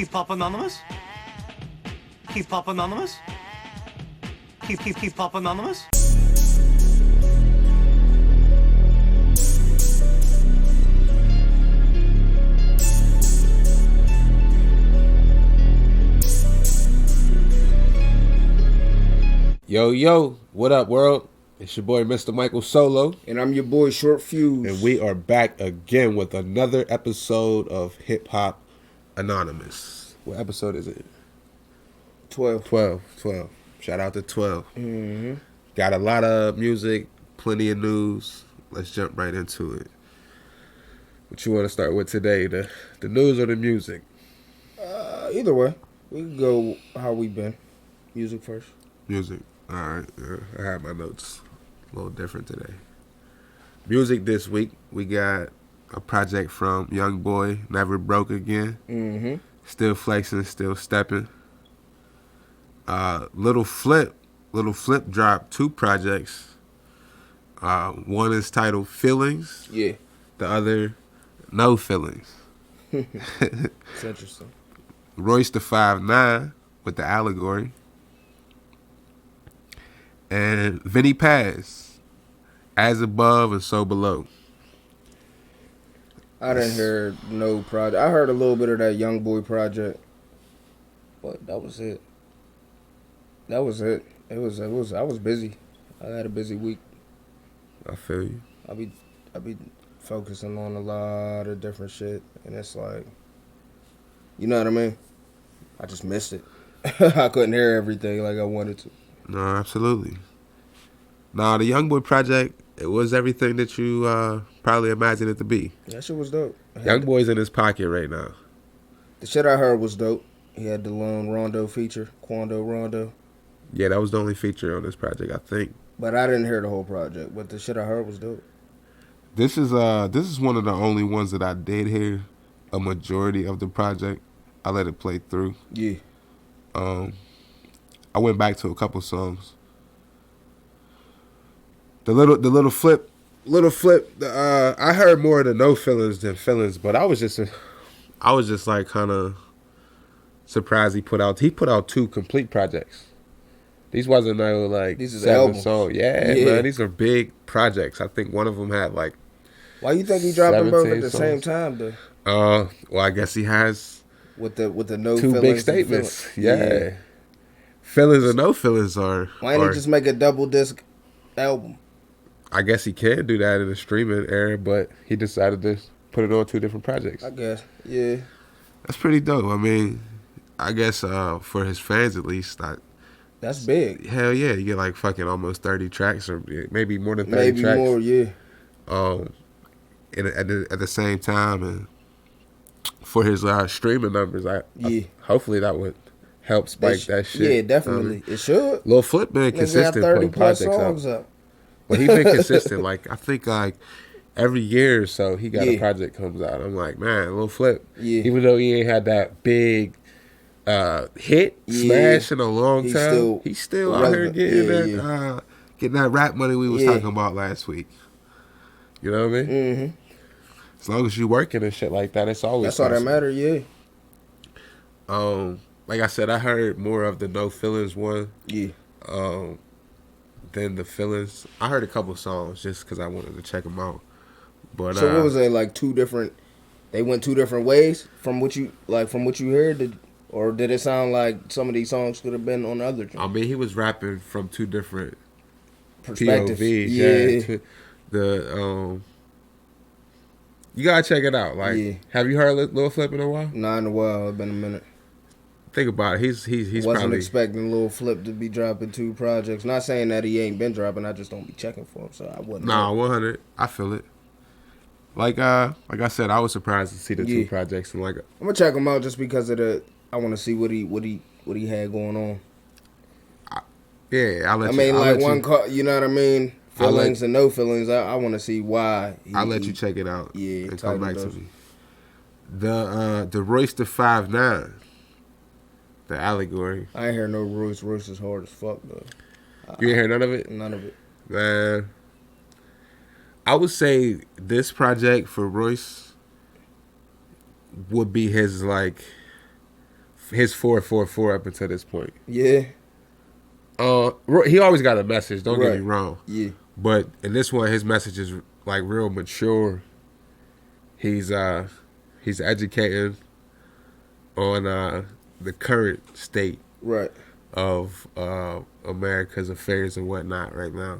Hop Anonymous? Hop Anonymous? Hop Anonymous? Yo, what up, world? It's your boy, Mr. Michael Solo. And I'm your boy, Short Fuze. And we are back again with another episode of Hip Hop Anonymous. What episode is it? 12. 12. Shout out to 12. Mm-hmm. Got a lot of music, plenty of news. Let's jump right into it. What you want to start with today, the news or the music? Either way. We can go how we been. Music first. Music. All right. I have my notes a little different today. Music this week, we got a project from Young Boy, Never Broke Again. Mm-hmm. Still flexing, still stepping. Little Flip dropped 2 projects. One is titled Feelings. Yeah. The other, No Feelings. It's interesting. Royce the 5'9" with the Allegory. And Vinny Paz, As Above and So Below. I didn't hear no project. I heard a little bit of that Young Boy project, but that was it. I was busy. I had a busy week. I feel you. I be focusing on a lot of different shit, and it's like, you know what I mean? I just missed it. I couldn't hear everything like I wanted to. No, absolutely. No, the Young Boy project, it was everything that you probably imagined it to be. That shit was dope. Young Boy's in his pocket right now. The shit I heard was dope. He had the lone Rondo feature, Quando Rondo. Yeah, that was the only feature on this project, I think. But I didn't hear the whole project. But the shit I heard was dope. This is one of the only ones that I did hear a majority of the project. I let it play through. Yeah. I went back to a couple songs. The little flip. I heard more of the No Feelings than Feelings, but I was just like kind of surprised he put out 2 complete projects. These wasn't no like these are 7 albums. songs. Yeah, man, these are big projects. I think one of them had like. Why you think he dropped them both at the songs. same time though? Well, I guess he has with the No 2 Feelings big statements. Yeah. Feelings and No Feelings are. Why didn't he just make a double disc album? I guess he can do that in the streaming era, but he decided to put it on 2 different projects. I guess, yeah. That's pretty dope. I mean, I guess for his fans at least, that's big. Hell yeah, you get like fucking almost 30 tracks or maybe more than 30 tracks. Maybe more, yeah. At the same time, and for his streaming numbers, hopefully that would help spike that shit. Yeah, definitely. It should. Lil Flip been consistent putting projects out. But he been consistent. Like I think like every year or so he got a project comes out. I'm like, man, Lil Flip. Yeah. Even though he ain't had that big smash in a long time, he's still out here getting that rap money we was talking about last week. You know what I mean? Mm-hmm. As long as you working and shit like that, it's always that's all that matter. Yeah. Like I said, I heard more of the No Feelings one. Yeah. Than the Feelings. I heard a couple songs just because I wanted to check them out. But so what was they like? 2 different? They went 2 different ways from what you heard, or did it sound like some of these songs could have been on the other joint? I mean, he was rapping from 2 different perspectives. POVs. Yeah. You gotta check it out. Like, have you heard Lil Flip in a while? Not in a while. It's been a minute. Think about it. He's wasn't probably expecting Lil Flip to be dropping 2 projects. Not saying that he ain't been dropping. I just don't be checking for him, so I wouldn't. Nah, 100. I feel it. Like I said, I was surprised to see the 2 projects, and like I'm gonna check him out just because of I want to see what he had going on. I'll let you. I mean, like one call, you know what I mean? Feelings and No Feelings. I want to see why. I'll let you check it out. Yeah, and come back to me. The Royce the 5'9", the Allegory. I ain't hear no Royce. Royce is hard as fuck though. You ain't hear none of it? None of it. Man, I would say this project for Royce would be his like his 444 up until this point. Yeah. He always got a message. Don't get me Right. wrong. Yeah. But in this one, his message is like real mature. He's educating on the current state Right. of America's affairs and whatnot right now.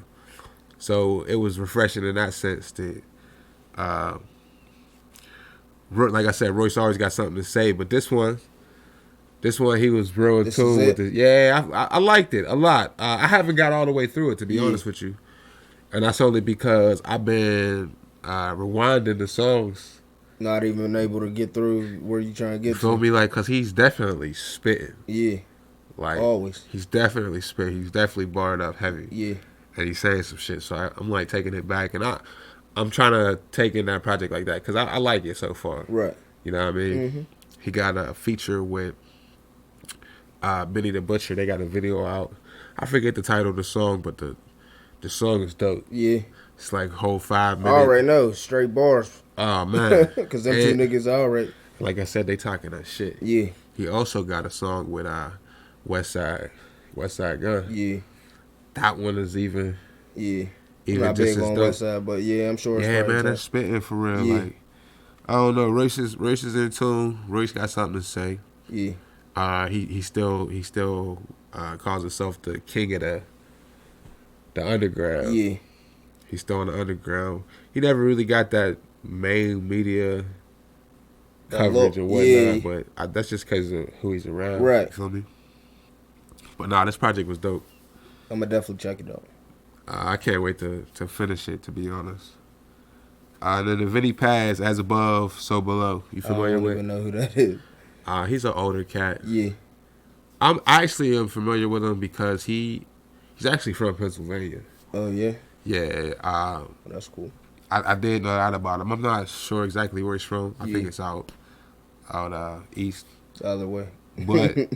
So it was refreshing in that sense that, like I said, Royce always got something to say. But this one he was real in This tune is with it? it. Yeah, I liked it a lot. I haven't got all the way through it, to be Yeah. honest with you. And that's only because I've been rewinding the songs. Not even able to get through where you trying to You get feel to. me? Like, because he's definitely spitting. Yeah. Like, Always. he's definitely spitting. He's definitely barred up heavy. Yeah. And he's saying some shit. So I'm like taking it back. And I'm trying to take in that project like that because I like it so far. Right. You know what I mean? Mm-hmm. He got a feature with Benny the Butcher. They got a video out. I forget the title of the song, but the song is dope. Yeah. It's like whole 5 I minutes. already know. Straight bars. Oh, man. Because them two And niggas already. like I said, they talking that shit. Yeah. He also got a song with West Side Gun. Yeah. That one is even Yeah. even Not just big as on dope. West Side, but yeah, I'm sure it's Yeah, right man, top. that's spitting for real. Yeah. Like, I don't know. Royce is in tune. Royce got something to say. Yeah. He still calls himself the king of the underground. Yeah. He's still in the underground. He never really got that main media coverage and whatnot, yeah. but that's just because of who he's around. Right. You feel me? But nah, this project was dope. I'm going to definitely check it out. I can't wait to finish it, to be honest. And then the Vinny Paz, As Above, So Below. You I familiar don't with? even know who that is. He's an older cat. Yeah. I actually am familiar with him because he's actually from Pennsylvania. Oh, yeah? Yeah. That's cool. I did know that about him. I'm not sure exactly where he's from. I think Yeah. it's out east. The other way. But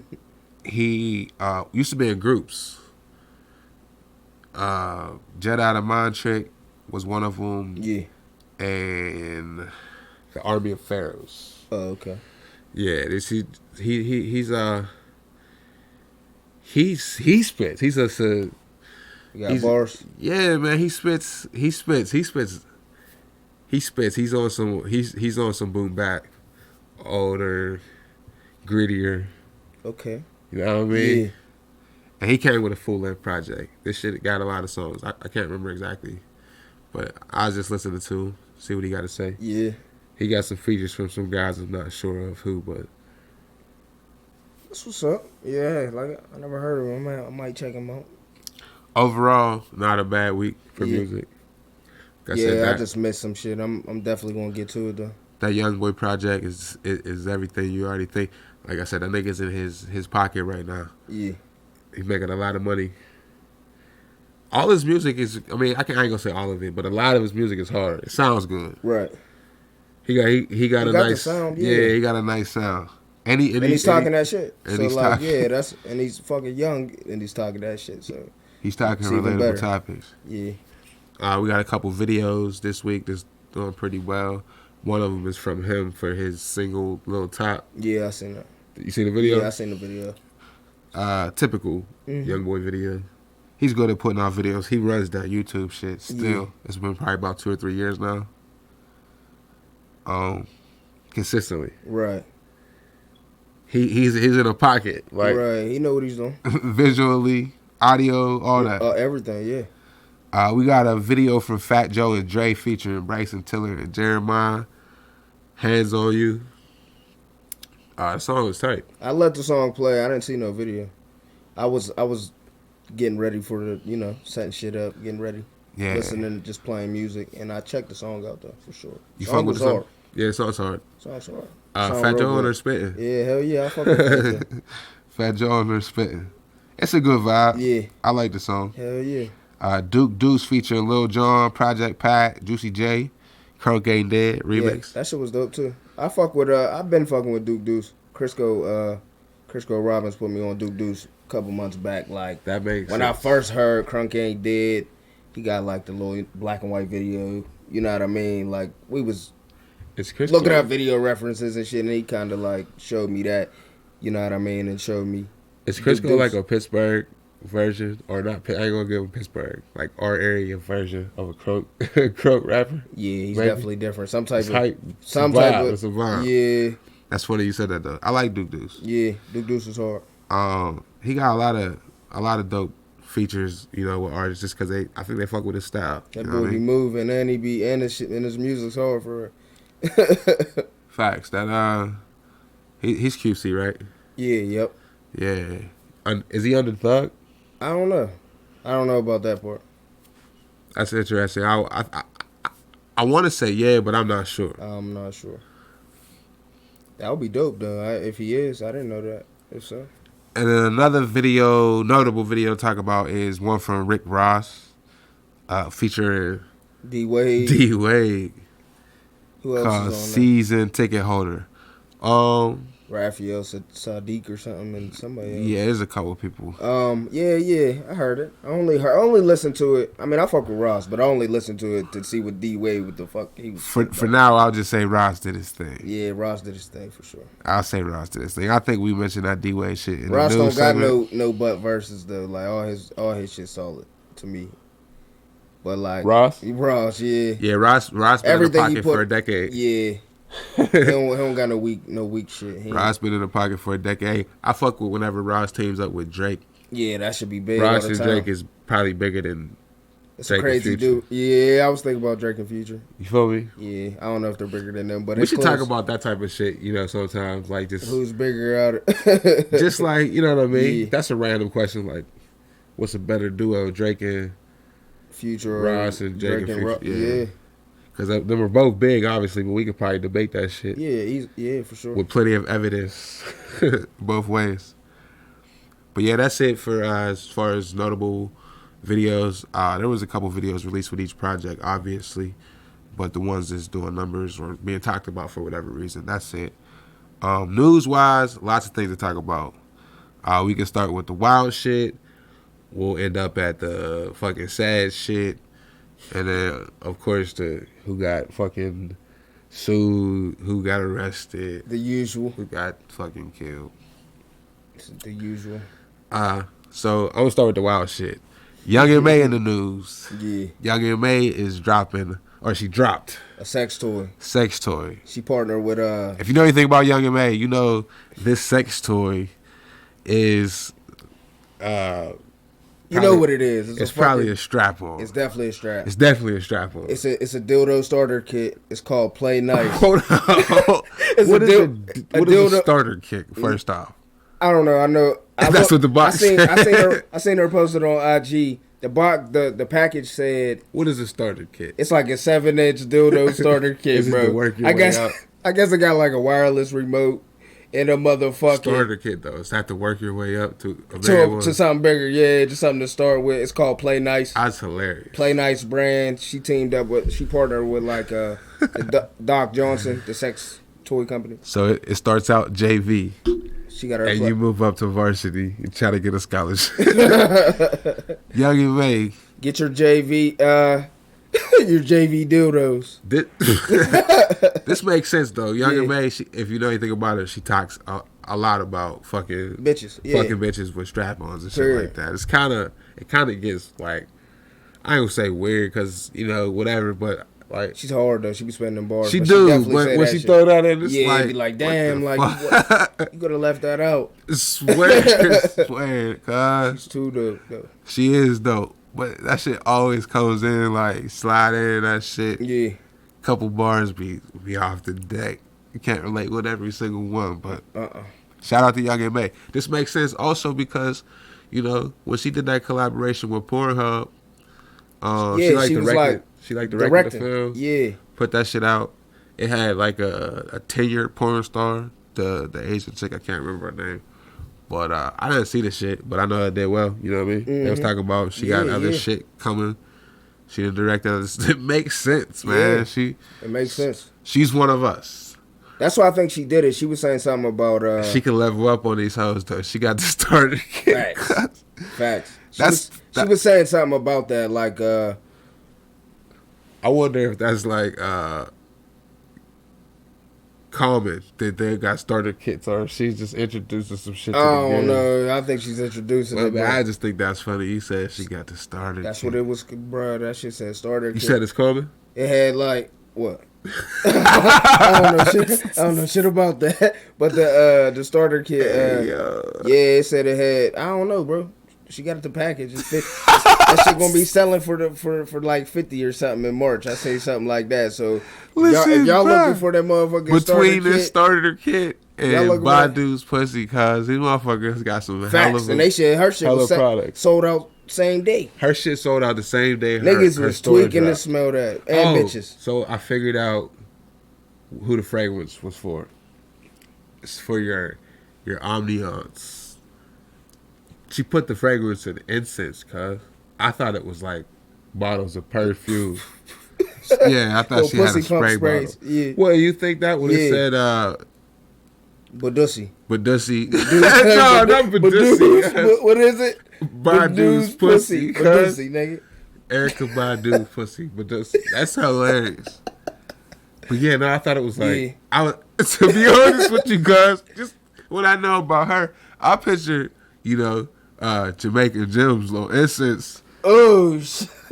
he used to be in groups. Jedi the Mind Trick was one of them. Yeah. And the Army of Pharaohs. Oh, okay. Yeah, he spits. He's You got bars? Yeah, man. He spits. He's on some boom bap, older, grittier. Okay. You know what I mean? Yeah. And he came with a full length project. This shit got a lot of songs. I can't remember exactly, but I was just listening to see what he got to say. Yeah. He got some features from some guys I'm not sure of who, but That's what's up. Yeah, like I never heard of him. I might check him out. overall, not a bad week for Yeah. music. Like I just missed some shit. I'm definitely gonna get to it though. that Young Boy project is everything you already think. Like I said, that nigga's in his pocket right now. Yeah. He's making a lot of money. All his music is, I mean, I ain't gonna say all of it, but a lot of his music is hard. It sounds good. Right. He got He a got nice the sound, yeah. yeah. He got a nice sound. And he's talking that shit. and So he's like, talking- yeah, and he's fucking young and he's talking that shit. So He's talking It's even relatable better. topics. yeah. We got a couple videos this week that's doing pretty well. One of them is from him for his single Little Top. Yeah, I seen that. You see the video? Yeah, I seen the video. Typical Mhm. Young Boy video. He's good at putting out videos. He runs that YouTube shit still. Yeah. It's been probably about 2 or 3 years now. Consistently. Right. He's in a pocket. Like right. He know what he's doing. visually, audio, all that. Everything, yeah. We got a video from Fat Joe and Dre featuring Bryson Tiller and Jeremiah. Hands on You. The song was tight. I let the song play. I didn't see no video. I was getting ready for the, setting shit up, getting ready. Yeah. Listening, just playing music, and I checked the song out though, for sure. You Song fuck with was the song? hard. Yeah, the song's hard. Song's hard. Fat real Joe on good. her spitting. Yeah, hell yeah, I fuck with that. Fat Joe on her spitting. It's a good vibe. Yeah, I like the song. hell yeah. Duke Deuce featuring Lil Jon, Project Pat, Juicy J, Curl Game Dead remix. Yeah, that shit was dope too. I've been fucking with Duke Deuce. Crisco Robbins put me on Duke Deuce a couple months back. Like That makes when sense. I first heard Crunk Ain't Dead, he got like the little black and white video. You know what I mean? Like we was It's Chris looking at video references and shit, and he kind of like showed me that. you know what I mean, and showed me. Is Crisco Deuce. like a Pittsburgh version, or not? I ain't gonna give him Pittsburgh, like our area version of a croak croak rapper. Yeah, he's Maybe. definitely different. Some type It's of hype. some It's a type vibe. of It's a vibe. yeah, That's funny you said that though. I like Duke Deuce. yeah. Duke Deuce is hard. He got a lot of dope features, you know, with artists just because I think they fuck with his style. That You know boy what I be mean? moving and he be and his shit and his music's hard for her. Facts. That he's QC, right? Yeah, yep. Yeah. Is he under Thug? I don't know. I don't know about that part. That's interesting. I want to say yeah, but I'm not sure. I'm not sure. That would be dope though. If he is, I didn't know that. If so, And then another notable video to talk about is one from Rick Ross, featuring D Wade. D Wade, Who else called is on Season Ticket Holder. there? Raphael Sadiq or something, and somebody else. Yeah, there's a couple people. Yeah, I heard it. I only listened to it. I mean, I fuck with Ross, but I only listened to it to see what D Wade, what the fuck he was. For now, I'll just say Ross did his thing. Yeah, Ross did his thing for sure. I'll say Ross did his thing. I think we mentioned that D Wade shit in Ross the don't news got segment. no butt verses though. Like all his shit solid to me. But like Ross, yeah. yeah, Ross been Everything in he the pocket put- for a decade. Yeah. he don't got no weak shit. Ross been in the pocket for a decade. I fuck with whenever Ross teams up with Drake. Yeah, that should be big. Ross all the and time. Drake is probably bigger than It's Drake a crazy and Future. dude. Yeah, I was thinking about Drake and Future. You feel me? Yeah, I don't know if they're bigger than them, but We it's should close. talk about that type of shit, you know, sometimes. Like just Who's bigger out. just like, you know what I mean? Yeah. That's a random question, like what's a better duo, Drake and Future or Ross and Drake and Rock. Future, Yeah. yeah. Because them are both big, obviously, but we could probably debate that shit Yeah, for sure. with plenty of evidence both ways. But yeah, that's it for as far as notable videos. There was a couple videos released with each project, obviously, but the ones that's doing numbers or being talked about for whatever reason, that's it. News-wise, lots of things to talk about. We can start with the wild shit. We'll end up at the fucking sad shit. And then, of course, who got fucking sued, who got arrested, The usual. who got fucking killed. The usual. So I'm gonna start with the wild shit. Young M.A. in the news. Yeah. Young M.A. is dropping, or she dropped, A sex toy. sex toy. She partnered with If you know anything about Young M.A., you know this sex toy is you know what it is. It's probably a strap on. It's definitely a strap. It's definitely a strap on. It's a dildo starter kit. It's called Play Nice. Hold on. It's What a is a dildo- starter kit? First off, I don't know. I know. That's what the box I seen her posted on IG. The package said what is a starter kit? it's like a 7-inch dildo starter kit, Is it bro. to work your I way guess up? I guess it got like a wireless remote and a motherfucking Starter kit though. It's have to work your way up to a bigger one. to something bigger. Yeah, just something to start with. It's called Play Nice. That's hilarious. Play Nice brand. She partnered with like Doc Johnson, the sex toy company. So it starts out JV, She got her. and you move up to varsity and try to get a scholarship. Young M.A. Get your JV, your JV dildos. This makes sense though. Young Yeah. M.A. If you know anything about her, she talks a lot about fucking Bitches, yeah. fucking bitches with strap-ons and shit Period. like that. It kind of gets like, I ain't gonna say weird because you know whatever, but like She's hard though. She be spending them bars. she but do. definitely But say when that she shit. throw that in, it's Yeah, like, be like, what damn, the like fuck? you could have left that out. swear, cuz It's too dope though. she is dope. But that shit always comes in like slide in that shit. Yeah. Couple bars be off the deck. You can't relate with every single one, but shout out to Young M.A. This makes sense also because, you know, when she did that collaboration with Pornhub, she liked directing the film. Yeah. Put that shit out. It had like a tenured porn star, the Asian chick, I can't remember her name. But I didn't see the shit, but I know it did well. You know what I mean? They was talking about she got other shit coming. She the director. It makes sense, man. Yeah. It makes sense. She's one of us. That's why I think she did it. She was saying something about She can level up on these hoes though. She got the starter kit. Facts. She That's was saying something about that, like I wonder if that's like Common that they got starter kits, or she's just introducing some shit to I the don't game. know. I think she's introducing it. I just think that's funny. You said she got the starter. That's kit. what it was, bro. That shit said starter You kit. said it's coming. It had like what? I don't know shit about that. But the starter kit, yeah, it said it had. I don't know, bro. She got it the package. That shit gonna be selling for like 50 or something in March. I say something like that. So if y'all looking for that motherfucking between this kit, starter kit and Badus pussy, cause these motherfuckers got some hell of and her shit was products. sold out same day. Her shit sold out the same day. Niggas was tweaking to smell that, and bitches. So I figured out who the fragrance was for. It's for your ambiance. She put the fragrance in incense, cuz. I thought it was like bottles of perfume. Yeah, I thought she had a spray bottle. Yeah. Well, you think that would have said Badussi. Badussi. No, not Badussi. What is it? Badu's pussy. Badussi, nigga. Erica Badu pussy. Badussi. That's hilarious. But yeah, no, I thought it was like to be honest with you guys, just what I know about her, I picture, Jamaican Jim's little incense. Oh,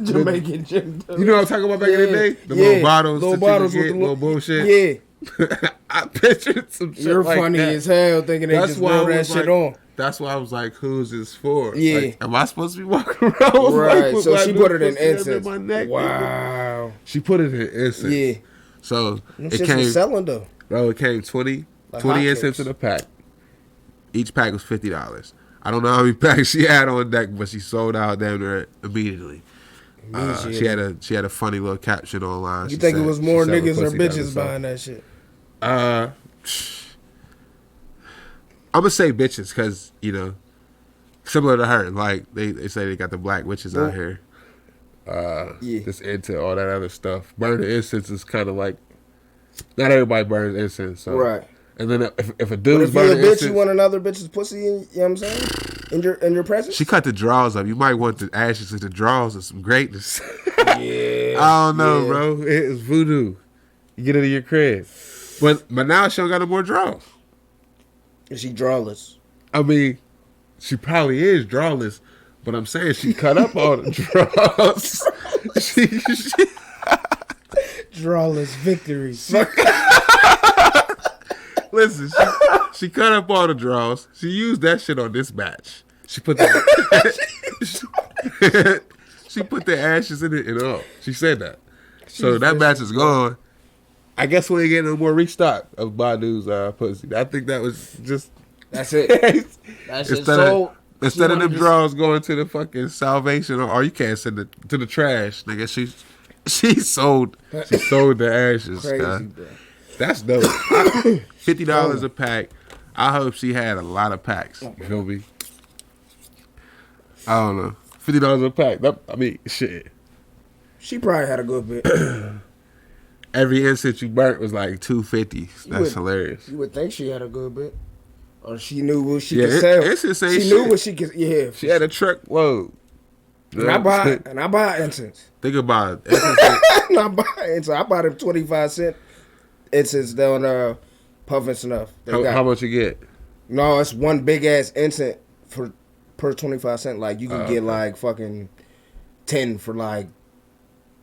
Jamaican Jim. You know what I'm talking about back in the day? The little bottles with little bullshit. Yeah. I pictured some shit. You're like funny that. as hell thinking they just roll that shit on. That's why I was like, who's this for? Yeah. Like, am I supposed to be walking around? Right. Like, So she put it in incense. My neck, wow. Nigga. She put it in incense. Yeah. So it came selling though. Bro, it came 20 incense in a pack. Each pack was $50. I don't know how many packs she had on deck, but she sold out damn near immediately. She had a funny little caption online. You think it was more niggas or bitches buying that shit? I'm gonna say bitches because similar to her, like they say they got the black witches out here. Just into all that other stuff. Burning incense is kind of like not everybody burns incense, so. Right. And then if a dude's burning incense, bitch, you want another bitch's pussy, you know what I'm saying? In your presence? She cut the draws up. You might want the ashes of the draws of some greatness. Yeah. I don't know, bro. It's voodoo. You get it in your crib. But now she don't got no more draws. Is she drawless? I mean, she probably is drawless, but I'm saying she cut up all the draws. she drawless victories. Listen, she cut up all the draws. She used that shit on this batch. She put the she put the ashes in it and all. She said that. So that batch is gone. I guess we ain't getting no more restock of Badu's pussy. I think that was just that's it. That's it. Instead of them draws going to the fucking Salvation or you can't send it to the trash, nigga. She sold the ashes. Crazy, bro. That's dope. $50 a pack. I hope she had a lot of packs. You feel me? I don't know. $50 a pack. Shit. She probably had a good bit. Every incense you burnt was like $250. That's hilarious. You would think she had a good bit. Or she knew what she could sell. She knew what she could. Yeah. She had a truckload. And I buy incense. Think about it. I bought him 25-cent incense down Puffin Snuff. How much you get? No, it's one big ass incense per 25 cents. Like you can get like fucking 10 for like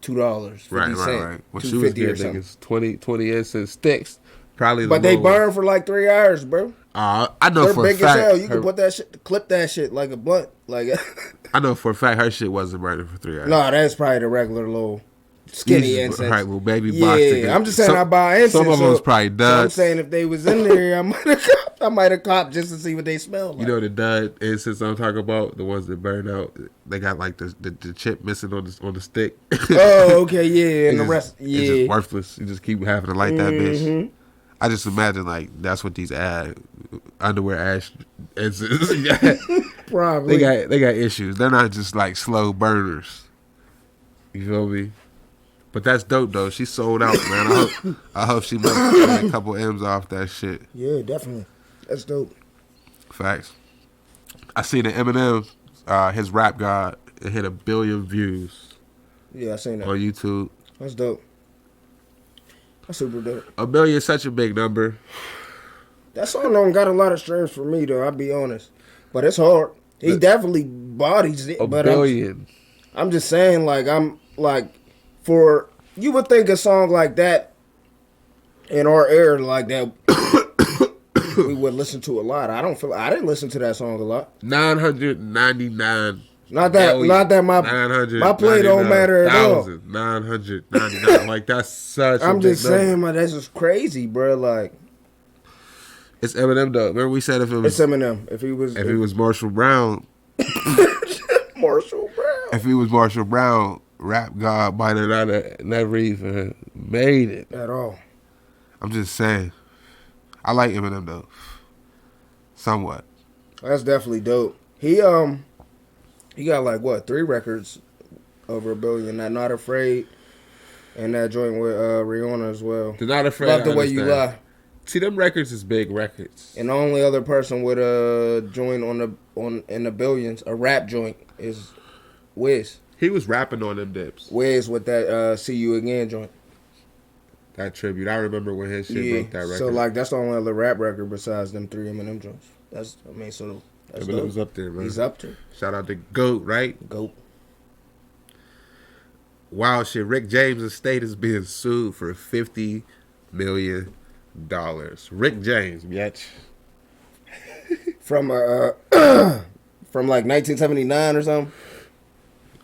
$2. Right. What she was getting niggas 20 incense sticks. Probably. But they burn for like 3 hours, bro. I know They're for big a fact. As hell. You can put that shit, clip that shit like a blunt. Like I know for a fact her shit wasn't burning for 3 hours. No, that's probably the regular little skinny incense. Right, little baby box. Yeah, I'm just saying I buy incense. Some of them was probably duds. So I'm saying if they was in there, I might have copped just to see what they smell like. You know the dud incense I'm talking about? The ones that burn out. They got like the chip missing on the stick. Oh, okay, yeah. And the rest, it's just worthless. You just keep having to light that bitch. I just imagine like that's what these underwear ash incense got. Probably. They got issues. They're not just like slow burners. You feel me? But that's dope though. She sold out, man. I hope she makes a couple M's off that shit. Yeah, definitely. That's dope. Facts. I seen the Eminem, his Rap God, it hit 1 billion views. Yeah, I seen that on YouTube. That's dope. That's super dope. $1 million is such a big number. That song don't got a lot of streams for me though. I'll be honest, but it's hard. He definitely bodies it. $1 billion. I'm just saying, like I'm like for you would think a song like that in our era like that we would listen to a lot. I didn't listen to that song a lot. 999. Not that my play don't matter at all. 999. Like that's such. I'm just saying, number. man, that's just crazy, bro. Like it's Eminem though. Remember we said if it was Eminem. If he was Marshall Brown. Marshall Brown. If he was Marshall Brown, Rap God might have never even made it at all. I'm just saying. I like Eminem though. Somewhat. That's definitely dope. He got like what 3 records over $1 billion. That Not Afraid, and that joint with Rihanna as well. The Not Afraid. Love the Way You Lie. See, them records is big records. And the only other person with a joint in the billions, a rap joint, is Wiz. He was rapping on them dips. Wiz with that "See You Again" joint. That tribute. I remember when his shit broke that record. So like that's the only other rap record besides them 3 Eminem joints. That's Eminem's up there, man. He's up there. Shout out to GOAT, right? GOAT. Wow, shit. Rick James' estate is being sued for $50 million. Rick James, bitch. From like 1979 or something.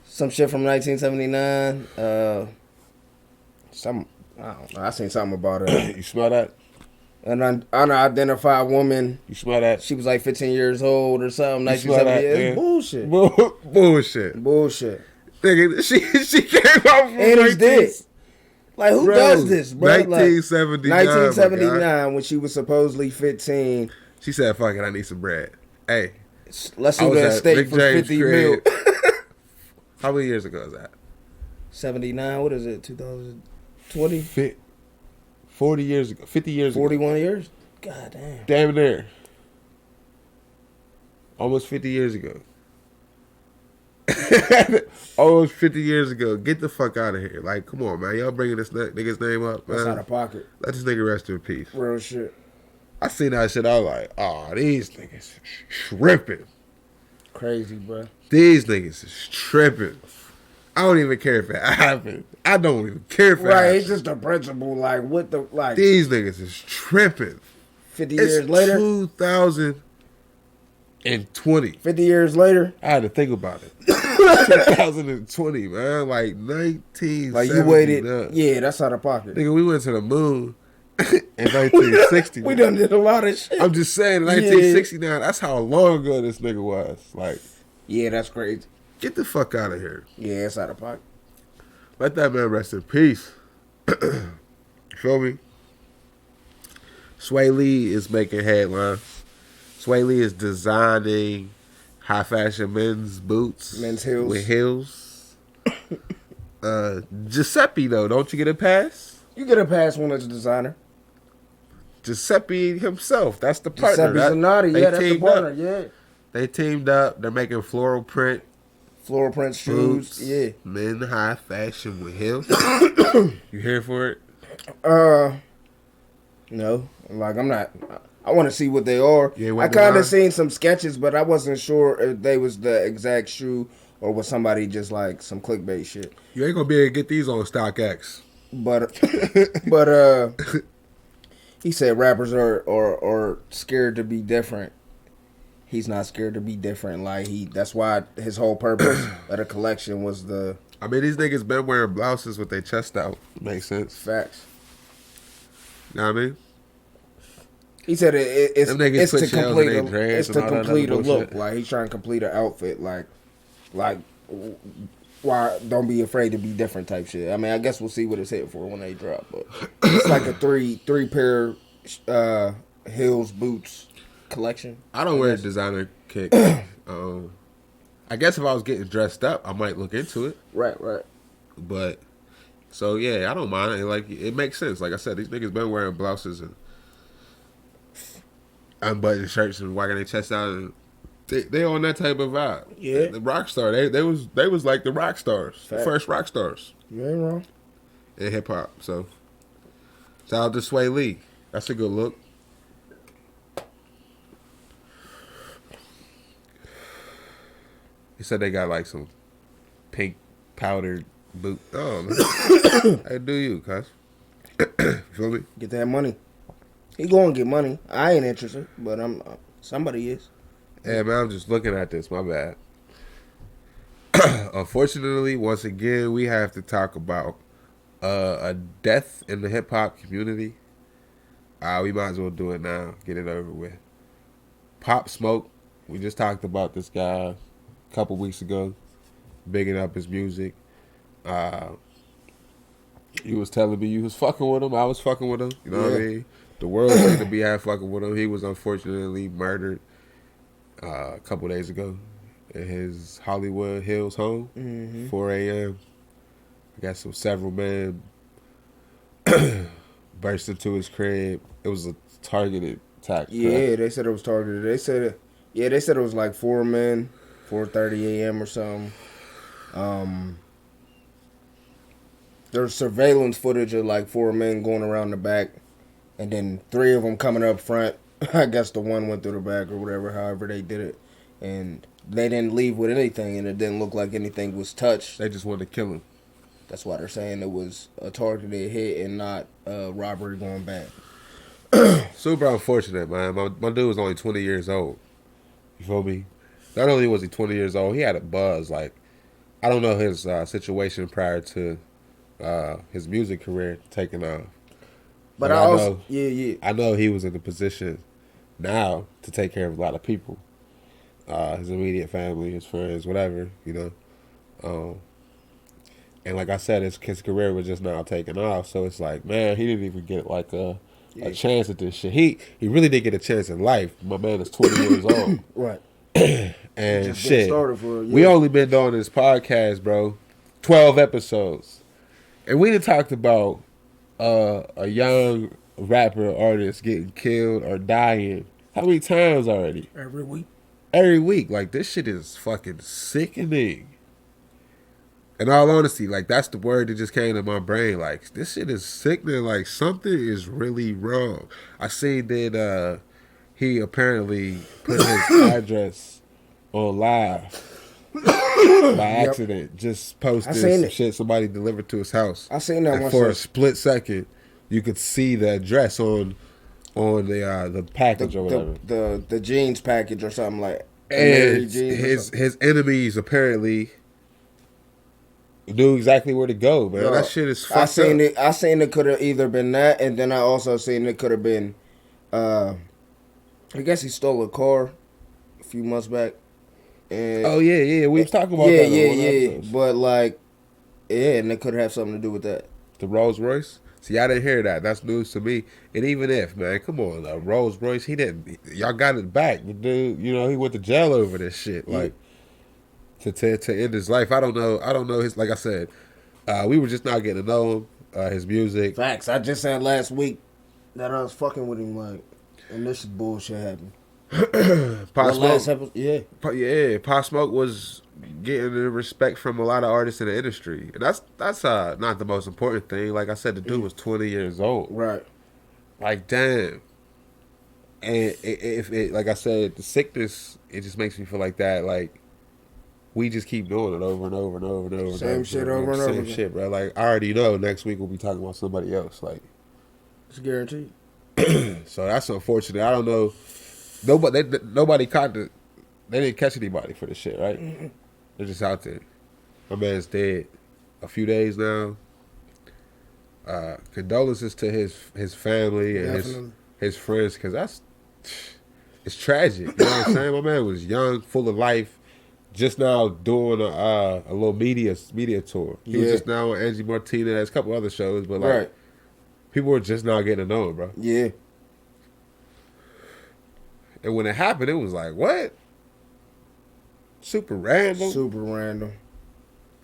Some shit from 1979. I don't know. I seen something about it. You smell that? An unidentified woman. You smell that? She was like 15 years old or something. You smell that? It's bullshit. Bullshit. Nigga, she came out from and he's dead. Like, who does this, bro? 1979. 1979, when she was supposedly 15. She said, fuck it, I need some bread. Hey. Let's do that steak for 50 mil. How many years ago is that? 79, what is it, 2020? 40 years ago, 50 years 41 ago. years? God damn. Damn near. Almost 50 years ago. Almost 50 years ago. Get the fuck out of here. Like, come on, man. Y'all bringing this nigga's name up, man. That's out of pocket. Let this nigga rest in peace. Real shit. I seen that shit. I was like, oh, these niggas tripping. Crazy, bro. These niggas is tripping. I don't even care if it happened. I don't even care if it happened. Right, it's just the principle. Like, what the, like. These niggas is tripping. 50 years later? 2020. 50 years later? I had to think about it. 2020, man. Like 1970. Like, you waited. Yeah, that's out of pocket. Nigga, we went to the moon in 1960. We done did a lot of shit. I'm just saying, 1969, that's how long ago this nigga was. Like, yeah, that's crazy. Get the fuck out of here. Yeah, it's out of pocket. Let that man rest in peace. Feel me? Swae Lee is making headlines. Swae Lee is designing high fashion men's boots. Men's heels. With heels. Giuseppe, though, don't you get a pass? You get a pass when it's a designer. Giuseppe himself. That's the partner. Giuseppe Zanotti. Yeah, that's the partner. Yeah. They teamed up. They're making floral print shoes. Boots, yeah. Men high fashion with heels. You here for it? No. Like, I'm not. I want to see what they are. Yeah, I kind of seen some sketches, but I wasn't sure if they was the exact shoe or was somebody just like some clickbait shit. You ain't gonna be able to get these on StockX. But he said rappers are scared to be different. He's not scared to be different. Like, that's why his whole purpose of the collection was the. I mean, these niggas been wearing blouses with their chest out. Makes sense. Facts. Know what I mean? He said it's to complete a look. Shit. Like, he's trying to complete an outfit. Like, why don't be afraid to be different type shit. I mean, I guess we'll see what it's hitting for when they drop. But it's like a three pair heels boots collection. I don't wear designer kicks. I guess if I was getting dressed up, I might look into it. Right. But so yeah, I don't mind it. Like, it makes sense. Like I said, these niggas been wearing blouses and unbuttoned shirts and wagging their chest out, and they on that type of vibe. Yeah, the rock star. They was like the rock stars, the first rock stars. You ain't wrong. In hip hop. So Shout out to Swae Lee. That's a good look. He said they got like some pink powdered boot. Oh, man. Hey, do you, cuz? Feel me? Get that money. He going to get money. I ain't interested, but somebody is. Yeah, man, I'm just looking at this. My bad. Unfortunately, once again, we have to talk about a death in the hip hop community. We might as well do it now. Get it over with. Pop Smoke. We just talked about this guy a couple weeks ago, bigging up his music. He was telling me you was fucking with him. I was fucking with him. You know what I mean? The world seemed to be half fucking with him. He was unfortunately murdered a couple days ago in his Hollywood Hills home, 4 a.m. I got several men burst into his crib. It was a targeted attack. Yeah, correct? they said it was targeted. They said it was like 4 men, 4:30 a.m. or something. There's surveillance footage of like 4 men going around the back, and then 3 of them coming up front. I guess the one went through the back or whatever, however they did it. And they didn't leave with anything, and it didn't look like anything was touched. They just wanted to kill him. That's why they're saying it was a targeted hit and not a robbery going bad. Super unfortunate, man. My dude was only 20 years old. You feel me? Not only was he 20 years old, he had a buzz. Like, I don't know his situation prior to his music career taking off. But I also, yeah. I know he was in a position now to take care of a lot of people. His immediate family, his friends, whatever, you know. And like I said, his career was just now taking off. So it's like, man, he didn't even get like a chance at this shit. He really did get a chance in life. My man is 20 years old. Right. And shit, for we only been doing this podcast, bro, 12 episodes. And we done talked about a young rapper artist getting killed or dying. How many times already? Every week. Like, this shit is fucking sickening. In all honesty, like, that's the word that just came to my brain. Like, this shit is sickening. Like, something is really wrong. I seen that he apparently put his address on live by accident. Just posted some shit somebody delivered to his house. I seen that and one. For a split second, you could see the address on the package or whatever. The jeans package or something like. And his enemies apparently knew exactly where to go, man. That shit is fucked up. I seen it could have either been that, and then I also seen it could have been, I guess he stole a car a few months back. And we was talking about that. Yeah. But like, and it could have something to do with that. The Rolls Royce. See, I didn't hear that. That's news to me. And even if, man, come on, Rolls Royce, he didn't. Y'all got it back. The dude, you know, he went to jail over this shit. Like, to end his life. I don't know his. Like I said, we were just not getting to know him, his music. Facts. I just said last week that I was fucking with him, like, and this bullshit happened. Pop Smoke, Pop Smoke was getting the respect from a lot of artists in the industry, and that's not the most important thing. Like I said, the dude was 20 years old, right? Like, damn. And if it, like I said, the sickness, it just makes me feel like that. Like, we just keep doing it over and over and over and over. Same shit over and over. Same shit, bro. Like, I already know next week we'll be talking about somebody else. Like, it's guaranteed. So that's unfortunate. I don't know. Nobody caught the. They didn't catch anybody for this shit, right? Mm-hmm. They're just out there. My man's dead. A few days now. Condolences to his family and his friends, because it's tragic. You know what I'm saying? My man was young, full of life, just now doing a little media tour. He was just now on Angie Martinez, a couple other shows, but like people were just now getting to know him, bro. Yeah. And when it happened, it was like, what? Super random.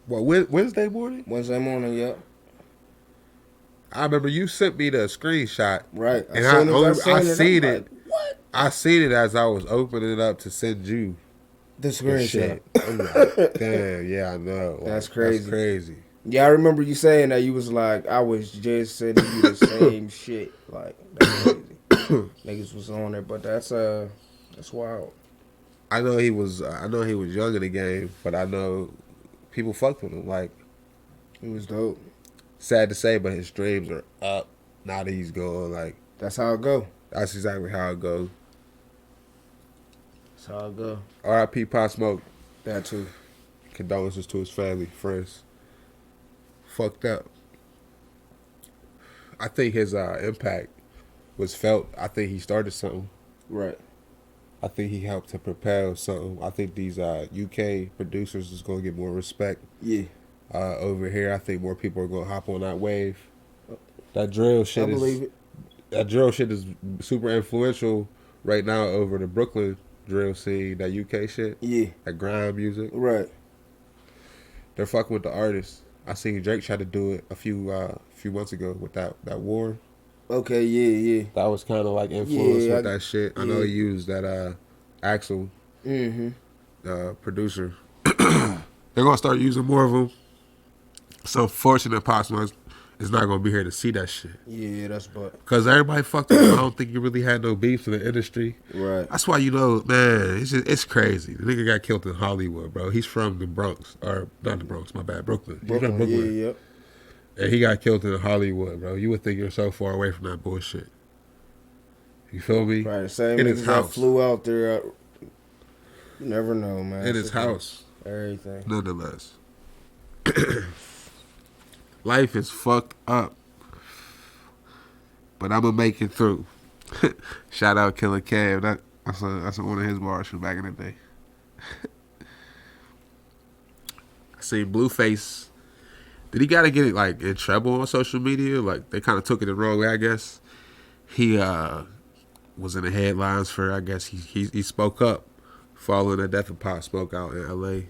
What, Wednesday morning? Wednesday morning, yep. I remember you sent me the screenshot. Right. And I seen it. Like, what? I seen it as I was opening it up to send you the screenshot. I'm like, damn, yeah, I know. Like, that's crazy. That's crazy. Yeah, I remember you saying that. You was like, I was just sending you the same shit. Like, that's crazy. Niggas was on it, but that's wild. I know he was young in the game, but I know people fucked with him. Like, He was dope. sad to say, but his streams are up now that he's gone. Like, That's how it go. that's exactly how it goes. That's how it go. R.I.P. Pop Smoke. That too. Condolences to his family, friends. Fucked up. I think his impact was felt. I think he started something. Right. I think he helped to propel something. I think these UK producers is going to get more respect. Yeah. Over here, I think more people are going to hop on that wave. That drill shit I believe it. That drill shit is super influential right now over the Brooklyn drill scene. That UK shit. Yeah. That grime music. Right. They're fucking with the artists. I seen Drake try to do it a few months ago with that war. Okay. Yeah. That was kind of like influenced Yeah, with that shit. I know he used that Axel, producer. They're gonna start using more of them. So fortunate Possible is not gonna be here to see that shit. Yeah. That's but. Cause everybody fucked up. I don't think you really had no beef in the industry. Right. That's why man, it's crazy. The nigga got killed in Hollywood, bro. He's from the Bronx, or not the Bronx, my bad, Brooklyn. He's from Brooklyn. Yeah. And he got killed in Hollywood, bro. You would think you're so far away from that bullshit. You feel me? Right. The same in niggas his that house. flew out there. You never know, man. In his house. Everything. Nonetheless. Life is fucked up. But I'm going to make it through. Shout out Killer Cam. That's one of his bars from back in the day. I seen Blueface. Did he gotta get it like in trouble on social media? Like they kind of took it the wrong way, I guess. He was in the headlines for, I guess he spoke up following the death of Pop Smoke out in L.A.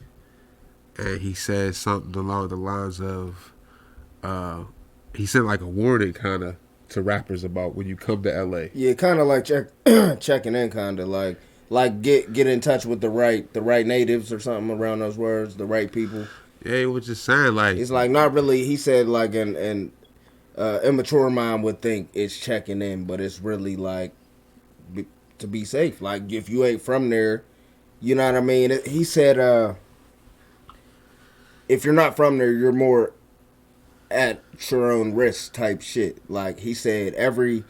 And he said something along the lines of, he sent like a warning kind of to rappers about when you come to L.A. Yeah, kind of like checking in, kind of like get in touch with the right natives or something around those words, the right people. Yeah, he was just saying like It's like not really. He said like an immature mind would think it's checking in, but it's really like to be safe. Like if you ain't from there, you know what I mean. He said if you're not from there, you're more at your own risk type shit. Like he said, every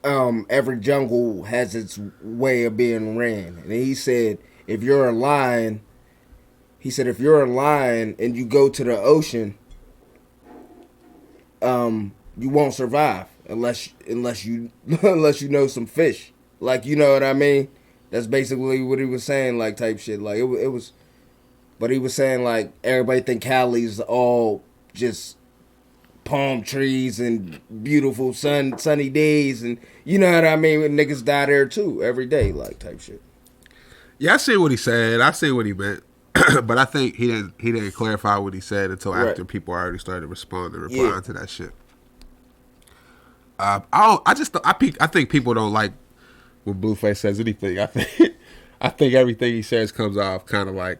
jungle has its way of being ran, and he said if you're a lion. He said, if you're a lion and you go to the ocean, you won't survive unless you know some fish. Like, you know what I mean? That's basically what he was saying, like type shit. Like it was, but he was saying like everybody think Cali's all just palm trees and beautiful sunny days, and you know what I mean. And niggas die there too every day, like type shit. Yeah, I see what he said. I see what he meant. But I think he didn't clarify what he said until after people already started replying to that shit. I think people don't like when Blueface says anything. I think everything he says comes off kind of like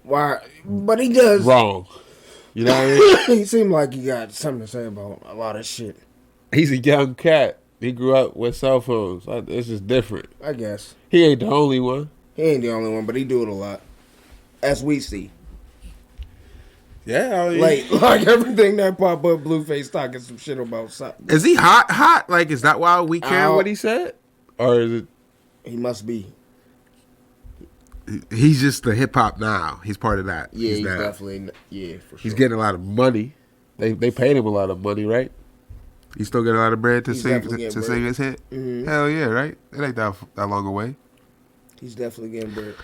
why, but he does wrong. You know what I mean? He seemed like he got something to say about a lot of shit. He's a young cat. He grew up with cell phones. It's just different. I guess he ain't the only one. He ain't the only one, but he do it a lot. As we see. Yeah, I mean, like everything that pop up, Blueface talking some shit about something. Is he hot? Like, is that why we care what he said? Or is it? He must be. He's just the hip hop now. He's part of that. Yeah, he's definitely. Yeah, for sure. He's getting a lot of money. They paid him a lot of money, right? He still getting a lot of bread to sing his hit. Mm-hmm. Hell yeah, right? It ain't that long away. He's definitely getting bread.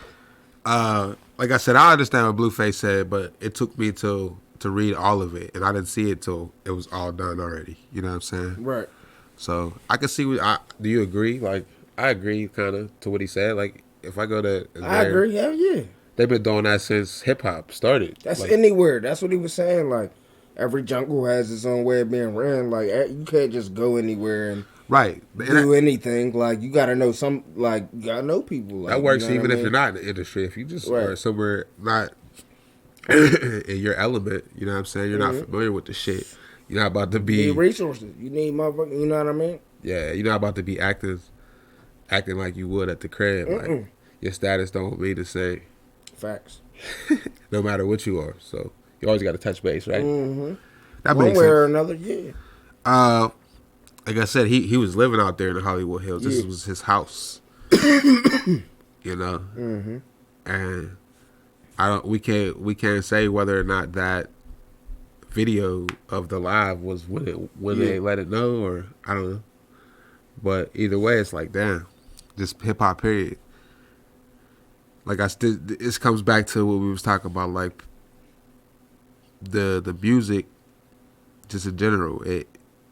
Like I said, I understand what Blueface said, but it took me to read all of it, and I didn't see it till it was all done already. You know what I'm saying? Right. So I can see. Do you agree? Like I agree, kind of, to what he said. Like if I go to, I agree. Hell yeah. They've been doing that since hip hop started. That's like, anywhere. That's what he was saying. Like every jungle has its own way of being ran. Like you can't just go anywhere and. Right. Do anything. Like, you got to know you got to know people. Like, that works you know even what I if mean? you're not in the industry. If you just are somewhere not in your element. You know what I'm saying? You're not familiar with the shit. You're not about to be. You need resources. You need motherfucking. You know what I mean? Yeah, you're not about to be acting like you would at the crib. Like your status don't mean the same. Facts. No matter what you are. So you always got to touch base, right? Mm-hmm. That One makes way sense. or another, yeah. Like I said, he was living out there in the Hollywood Hills. This was his house. You know, and we can't say whether or not that video of the live was when they let it know, or I don't know. But either way, it's like, damn, just hip hop period. Like this comes back to what we was talking about, like the music, just in general.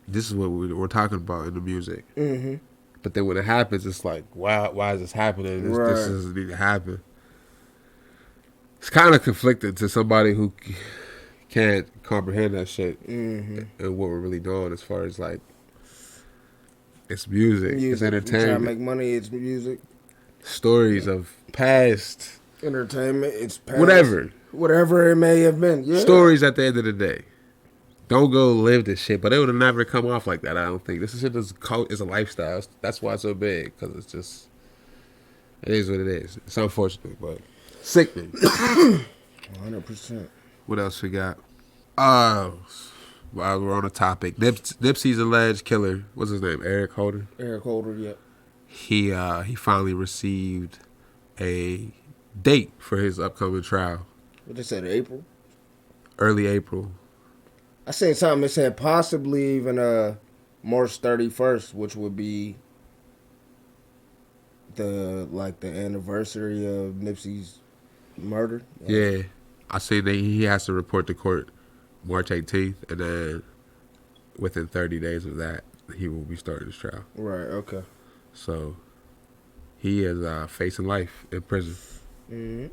This is what we're talking about in the music. Mm-hmm. But then when it happens, it's like, why is this happening? This doesn't need to happen. It's kind of conflicting to somebody who can't comprehend that shit and what we're really doing as far as like, it's music. It's entertainment. Trying to make money, it's music. Stories of past. Entertainment, it's past. Whatever it may have been. Yeah. Stories at the end of the day. Don't go live this shit, but it would have never come off like that, I don't think. This shit is a lifestyle. That's why it's so big, because it's just, it is what it is. It's unfortunate, but sickening. 100%. What else we got? While we're on the topic, Nipsey's alleged killer, what's his name, Eric Holder? Eric Holder, yeah. He finally received a date for his upcoming trial. What they said, April? Early April. I seen something that said possibly even March 31st, which would be the anniversary of Nipsey's murder. Yeah. I seen that he has to report to court March 18th, and then within 30 days of that, he will be starting his trial. Right, okay. So he is facing life in prison. Mm-hmm.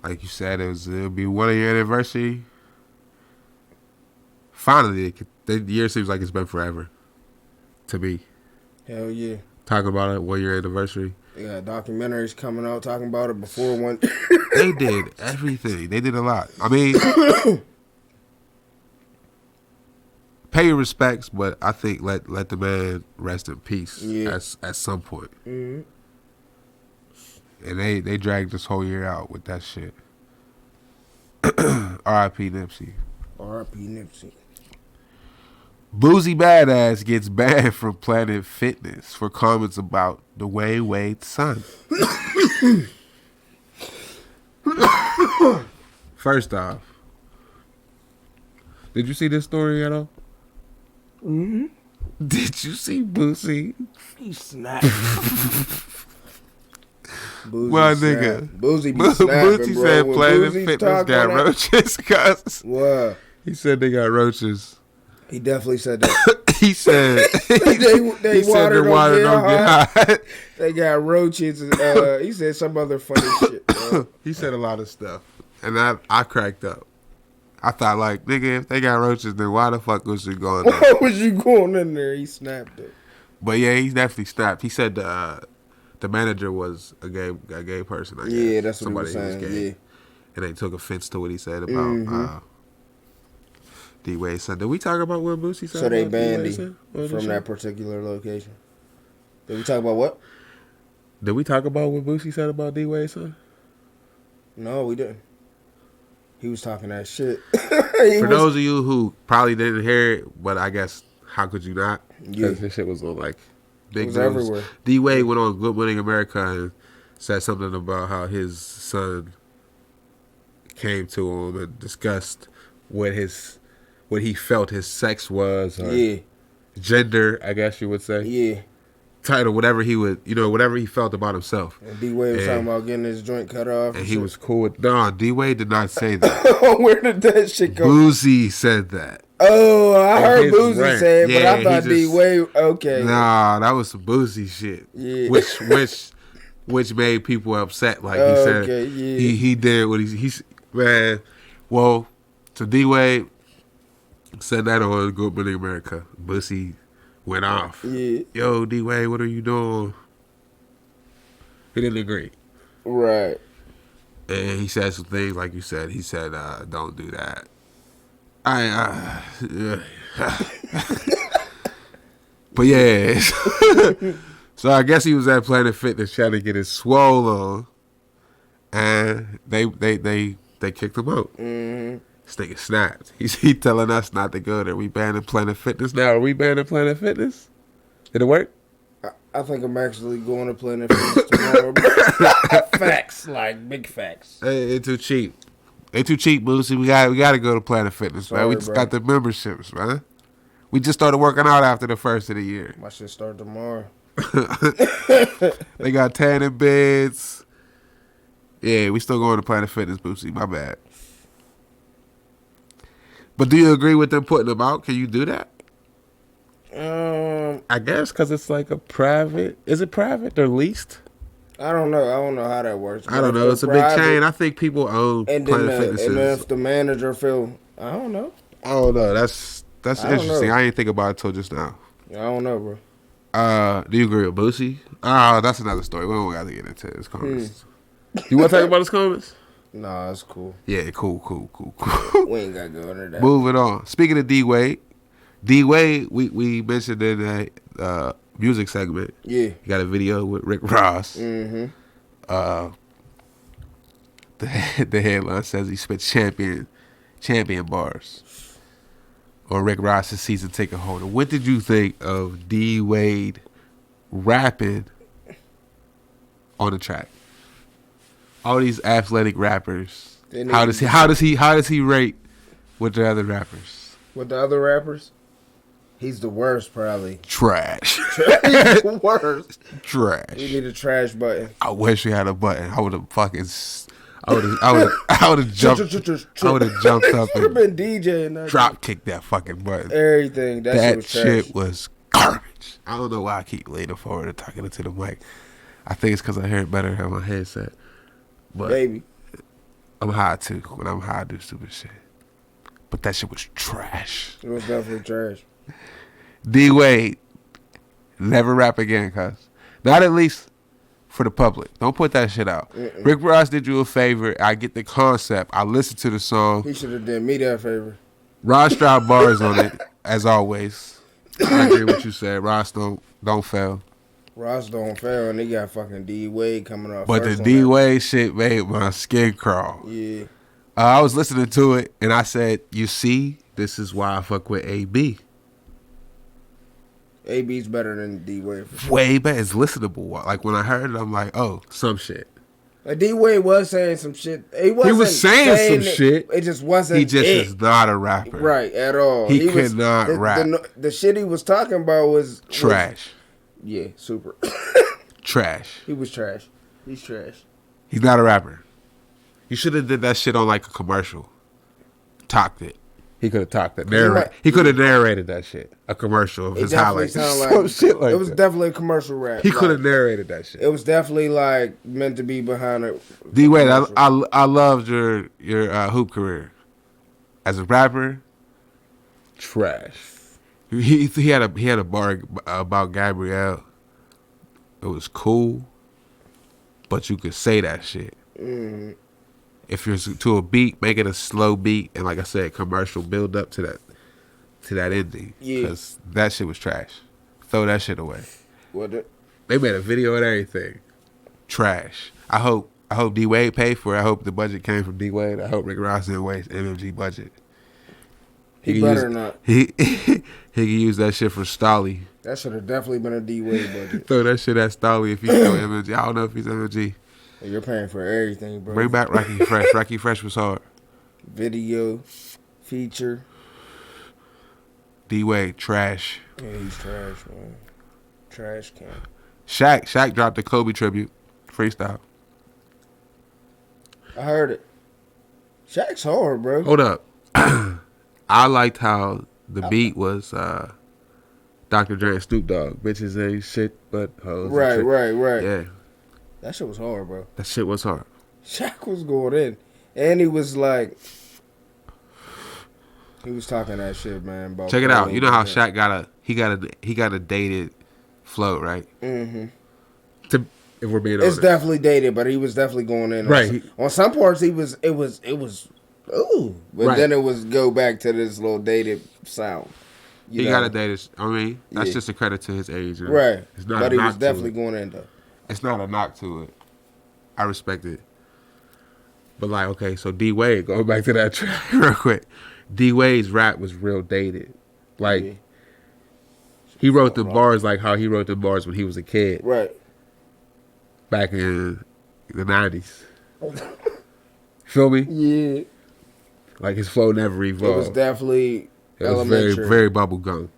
Like you said, it'll be 1 year anniversary. Finally, the year seems like it's been forever to me. Hell yeah. Talking about it, 1 year anniversary. They got documentaries coming out talking about it before one. They did everything. They did a lot. I mean, pay your respects, but I think let the man rest in peace at some point. Mm-hmm. And they dragged this whole year out with that shit. R.I.P. Nipsey. R.I.P. Nipsey. Boosie Badass gets banned from Planet Fitness for comments about Dwayne Wade's son. First off, did you see this story at all? Mm-hmm. Did you see Boosie? He snapped. Well, nigga. Boosie be snapping, Boosie bro. said When Planet Boosie Fitness got roaches, cuz. What? He said they got roaches. He definitely said that. He said they said the water don't get hot. They got roaches. He said some other funny shit, bro. He said a lot of stuff. And I cracked up. I thought, like, nigga, if they got roaches, then why the fuck was you going there? Why was you going in there? He snapped it. But yeah, he definitely snapped. He said the manager was a gay person, I guess. Yeah, that's what somebody he was saying. Yeah. And they took offense to what he said about D-Wade's son. Did we talk about what Boosie said? So they banned him from that particular location. Did we talk about what? Did we talk about what Boosie said about D-Wade's son? No, we didn't. He was talking that shit. For those of you who probably didn't hear it, but I guess how could you not? Because this shit was on like big news. Everywhere. D-Wade went on Good Morning America and said something about how his son came to him and discussed what he felt his sex was, or gender, I guess you would say. Yeah. Title, whatever he would, whatever he felt about himself. And D-Wade was talking about getting his joint cut off. And he was cool with... No, D-Wade did not say that. Where did that shit go? Boosie said that. Oh, I heard Boosie say it, but I thought D-Wade... Okay. Nah, that was some Boosie shit. Yeah. Which made people upset. Like, he said... Okay, yeah. He did what he's... Man, well, so D-Wade said that on Good Morning America. Boosie... went off. Yeah. Yo, D-Wade, what are you doing? He didn't agree. Right. And he said some things like you said. He said, "Don't do that." But yeah. So I guess he was at Planet Fitness trying to get his swole on, and they kicked him out. Mm-hmm. This nigga snapped. He telling us not to go there. We banning Planet Fitness now. Are we banning Planet Fitness? Did it work? I think I'm actually going to Planet Fitness tomorrow. Facts, like big facts. Hey, it's too cheap. They too cheap, Boosie. We got to go to Planet Fitness, man. Sorry, We just bro. got the memberships, man. We just started working out after the first of the year. My shit start tomorrow. They got tanning beds. Yeah, we still going to Planet Fitness, Boosie. My bad. But do you agree with them putting them out? Can you do that? I guess because it's like a private. Is it private or leased? I don't know. I don't know how that works. I don't know. It's a big chain. I think people own And Planet then, Fitnesses. and then if the manager feel, I don't know. I don't know. That's I don't interesting. know. I didn't think about it until just now. I don't know, bro. Do you agree with Boosie? Oh, that's another story. We don't got to get into his comments. You want to talk about his comments? Nah, it's cool. Yeah, cool. We ain't got to go into that. Moving on. Speaking of D-Wade, we mentioned in a music segment. Yeah. He got a video with Rick Ross. Mm-hmm. The headline says he spit champion bars on Rick Ross's season ticket holder. What did you think of D-Wade rapping on the track? All these athletic rappers. How does he rate with the other rappers? With the other rappers? He's the worst, probably. Trash. He's the worst. Trash. You need a trash button. I wish we had a button. I would have fucking. I would have jumped. I would have jumped up Would have and been DJing that drop kicked that fucking button. everything. That Shit was garbage. I don't know why I keep leaning forward and talking into the mic. I think it's because I hear it better on my headset. But Baby. I'm high too. When I'm high, I do stupid shit. But that shit was trash. It was definitely trash. D-Wade, never rap again, cuz. Not at least for the public. Don't put that shit out. Rick Ross did you a favor. I get the concept. I listened to the song. He should have done me that favor. Ross dropped bars on it, as always. I agree with what you said. Ross don't fail. Ross don't fail, and they got fucking D-Wade coming off. But the first on D-Wade shit made my skin crawl. that. Yeah. I was listening to it, and I said, you see, this is why I fuck with A.B. AB's better than D-Wade. For sure. Way better. It's listenable. Like, when I heard it, I'm like, oh, some shit. D-Wade was saying some shit. He was saying some shit. It just wasn't He just it. is not a rapper. Right, at all. He could not rap. The shit he was talking about was Trash. Yeah, super. Trash. He was trash. He's trash. He's not a rapper. You should have did that shit on like a commercial. Talked it. He could have talked it. He could have narrated that shit. A commercial of his highlights. Some shit like it was that. definitely a commercial rap. He could have narrated that shit. It was definitely like meant to be behind it. D-Wade, I loved your hoop career. As a rapper, trash. He had a bar about Gabrielle. It was cool, but you could say that shit. Mm-hmm. If you're to a beat, make it a slow beat, and like I said, commercial build up to that ending. Yeah, because that shit was trash. Throw that shit away. What? They made a video and everything. Trash. I hope D-Wade paid for it. I hope the budget came from D-Wade. I hope Rick Ross didn't waste MMG budget. He better not. He could use that shit for Stolly. That should have definitely been a D-Wade budget. Throw that shit at Stolly if he's still MMG. I don't know if he's MMG. You're paying for everything, bro. Bring back Rocky Fresh. Rocky Fresh was hard. Video, feature. D-Wade, trash. Yeah, he's trash, man. Trash can. Shaq dropped the Kobe tribute. Freestyle. I heard it. Shaq's hard, bro. Hold up. I liked how the beat was Dr. Dre and Snoop Dogg. Bitches ain't shit but hoes. Right. Yeah. That shit was hard, bro. That shit was hard. Shaq was going in. And he was like... He was talking that shit, man. About Check it out. You know how Shaq got a dated flow, right? Mm-hmm. If we're being It's honest. definitely dated, but he was definitely going in. Right. On some parts, it was. Ooh, but Right. then it was go back to this little dated sound. He got a dated. I mean, that's Yeah. just a credit to his age. Right. It's not But a he knock was to definitely it. going in though. It's not a knock to it. I respect it. But like, okay, so D Wade, going back to that track real quick. D Wade's rap was real dated. Like Yeah. he wrote the bars like how he wrote the bars when he was a kid. Right. Back in the 90s. Feel me? Yeah. Like his flow never evolved. It was definitely It was elementary. very, very bubblegum.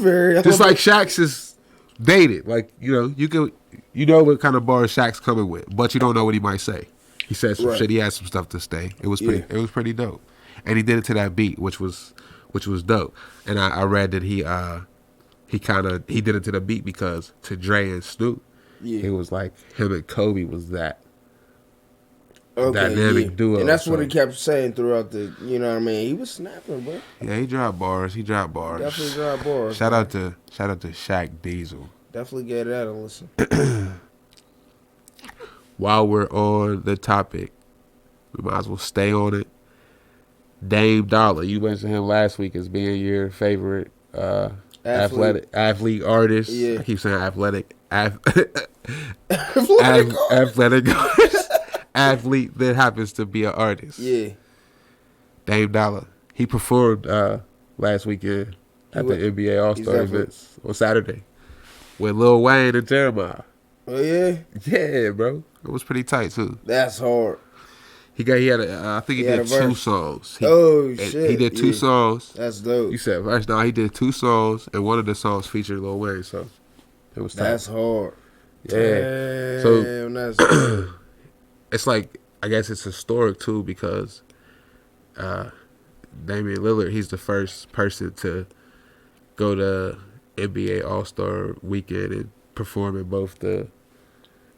very Just like Shaq's is dated. Like, you know what kind of bars Shaq's coming with, but you don't know what he might say. He said some Right. shit, he had some stuff to say. It was pretty Yeah. it was pretty dope. And he did it to that beat, which was dope. And I read that he did it to the beat because to Dre and Snoop, Yeah. it was like him and Kobe was that Okay, dynamic duo. And that's what so- he kept saying throughout the, you know what I mean? He was snapping, bro. Yeah, he dropped bars. Definitely dropped bars. Shout out to Shaq Diesel. Definitely gave that a listen. While we're on the topic, we might as well stay on it. Dame Dollar, you mentioned him last week as being your favorite athlete artist. Yeah. I keep saying athletic. Athletic Athletic artist. Athlete that happens to be an artist. Yeah. Dame Dollar. He performed last weekend at the NBA All-Star definitely- events on Saturday with Lil Wayne and Jeremiah. Oh, yeah? Yeah, bro. It was pretty tight, too. That's hard. I think he He had did a verse. 2 songs. Shit. He did 2 Yeah. songs. That's dope. You said verse. No, he did 2 songs, and one of the songs featured Lil Wayne, so it was tight. That's hard. Yeah. Damn, that's hard. It's like, I guess it's historic, too, because Damian Lillard, he's the first person to go to NBA All-Star Weekend and perform in both the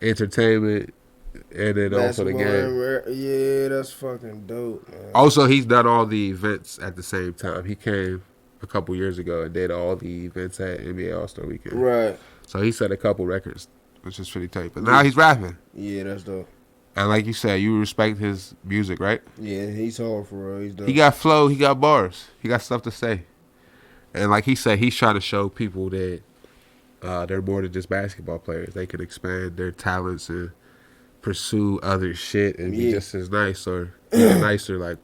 entertainment and then also the game. Yeah, that's fucking dope, man. Also, he's done all the events at the same time. He came a couple years ago and did all the events at NBA All-Star Weekend. Right. So he set a couple records, which is pretty tight. But now he's rapping. Yeah, that's dope. And like you said, you respect his music, right? Yeah, he's hard for real. He's dope. He got flow, he got bars, he got stuff to say. And like he said, he's trying to show people that they're more than just basketball players. They can expand their talents and pursue other shit and be just as nice or even nicer. Like,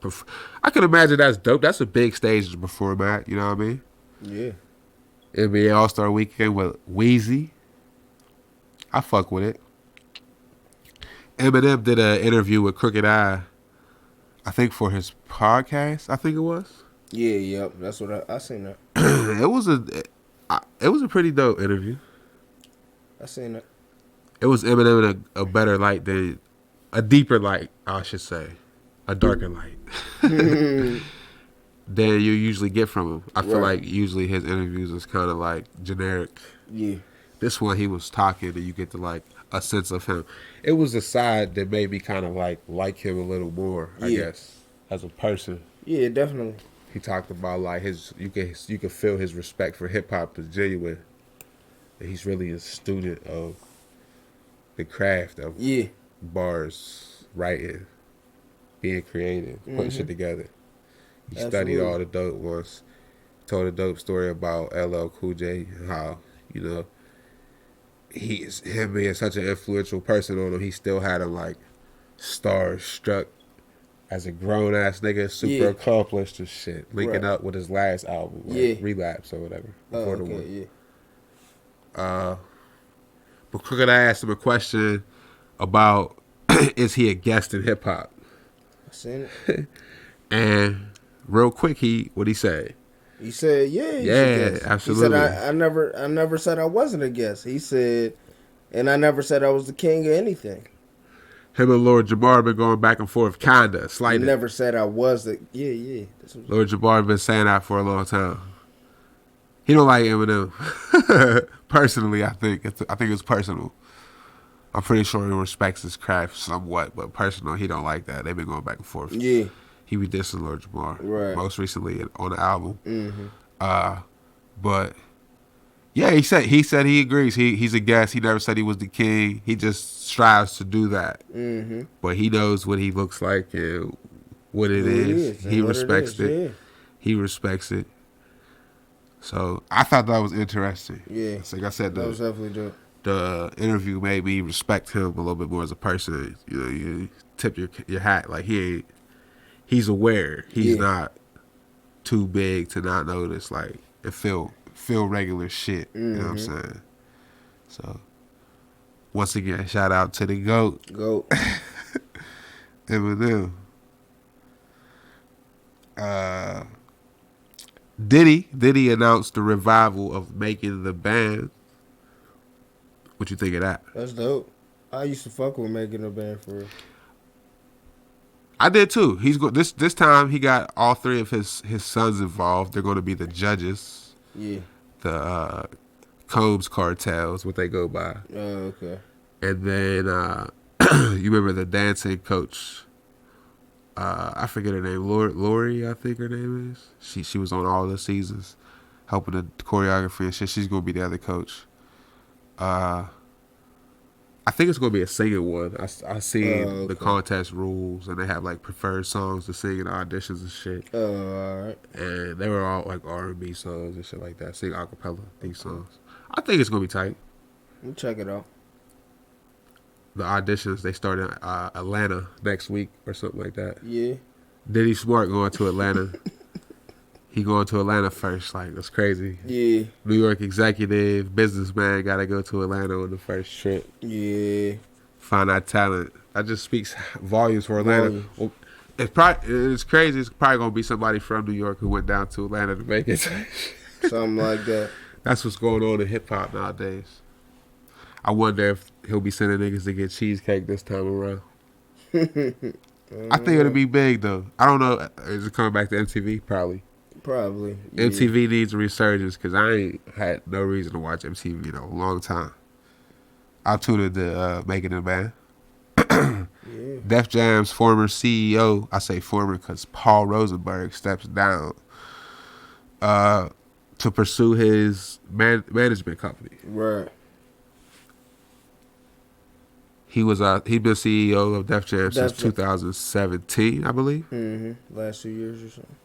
I can imagine that's dope. That's a big stage to perform at. You know what I mean? Yeah. NBA All-Star Weekend with Weezy. I fuck with it. Eminem did an interview with Crooked Eye, I think for his podcast, I think it was. Yeah, yep. That's what I seen that. It was a pretty dope interview. I seen that. It was Eminem in a better light than a deeper light, I should say, a darker light than you usually get from him. I feel Right. like usually his interviews is kind of like generic. Yeah. This one he was talking and you get to like a sense of him. It was a side that made me kind of like him a little more, I guess, as a person. Yeah, definitely. He talked about like you can feel his respect for hip hop is genuine. And he's really a student of the craft of bars, writing, being creative, putting shit together. He studied all the dope ones. Told a dope story about LL Cool J, how, him being such an influential person on him, he still had him like starstruck as a grown ass nigga, super accomplished and shit, linking up with his last album, like Relapse or whatever. Before the one. But Crooked I asked him a question about is he a guest in hip hop? I seen it. And real quick, what he say? He said, "Yeah, he's a Yeah, guest." absolutely. He said, I never said I wasn't a guest." He said, and I never said I was the king of anything. Him and Lord Jabbar been going back and forth, kinda, He slightly. never said I was the. Yeah. That's what, Lord Jabbar been saying that for a long time. He don't like Eminem. Personally, I think it's personal. I'm pretty sure he respects his craft somewhat, but personal, he don't like that. They've been going back and forth. yeah. He be dissing Lord Jabbar. Right. Most recently on the album. Mm-hmm. But Yeah, he said he agrees. He's a guest. He never said he was the king. He just strives to do that. Mm-hmm. But he knows what he looks like and what it Who is. He respects it. Yeah. He respects it. So I thought that was interesting. Yeah. Like I said, that was definitely dope. The interview made me respect him a little bit more as a person. You know, you tip your hat. Like he's aware. He's not too big to not notice. Like it feel regular shit. Mm-hmm. You know what I'm saying? So once again, shout out to the GOAT. Eminem. Diddy announced the revival of Making the Band. What you think of that? That's dope. I used to fuck with Making the Band for real. I did too. This time he got all three of his sons involved. They're going to be the judges. Yeah. The Combs cartels, what they go by. Oh, okay. And then you remember the dancing coach. I forget her name. Lori, I think her name is. She was on all the seasons, helping the choreography and shit. She's gonna be the other coach. I think it's gonna be a singing one. I seen the contest rules, and they have like preferred songs to sing in auditions and shit. Oh, all right. And they were all like R&B songs and shit like that. Sing acapella these songs. I think it's gonna be tight. We'll check it out. The auditions, they start in Atlanta next week or something like that. Yeah. Diddy Smart going to Atlanta. He going to Atlanta first. Like, that's crazy. Yeah. New York executive, businessman, got to go to Atlanta on the first trip. Yeah. Find that talent. That just speaks volumes for Atlanta. Well, it's crazy. It's probably going to be somebody from New York who went down to Atlanta to make it. Something like that. That's what's going on in hip-hop nowadays. I wonder if he'll be sending niggas to get cheesecake this time around. I think it'll be big, though. I don't know. Is it coming back to MTV? Probably. Yeah. MTV needs a resurgence because I ain't had no reason to watch MTV in a long time. I tuned into Making the Band. Def Jam's former CEO, I say former because Paul Rosenberg steps down to pursue his management company. Right. He'd been CEO of Def Jam since 2017, I believe. Mm-hmm. Last 2 years or something.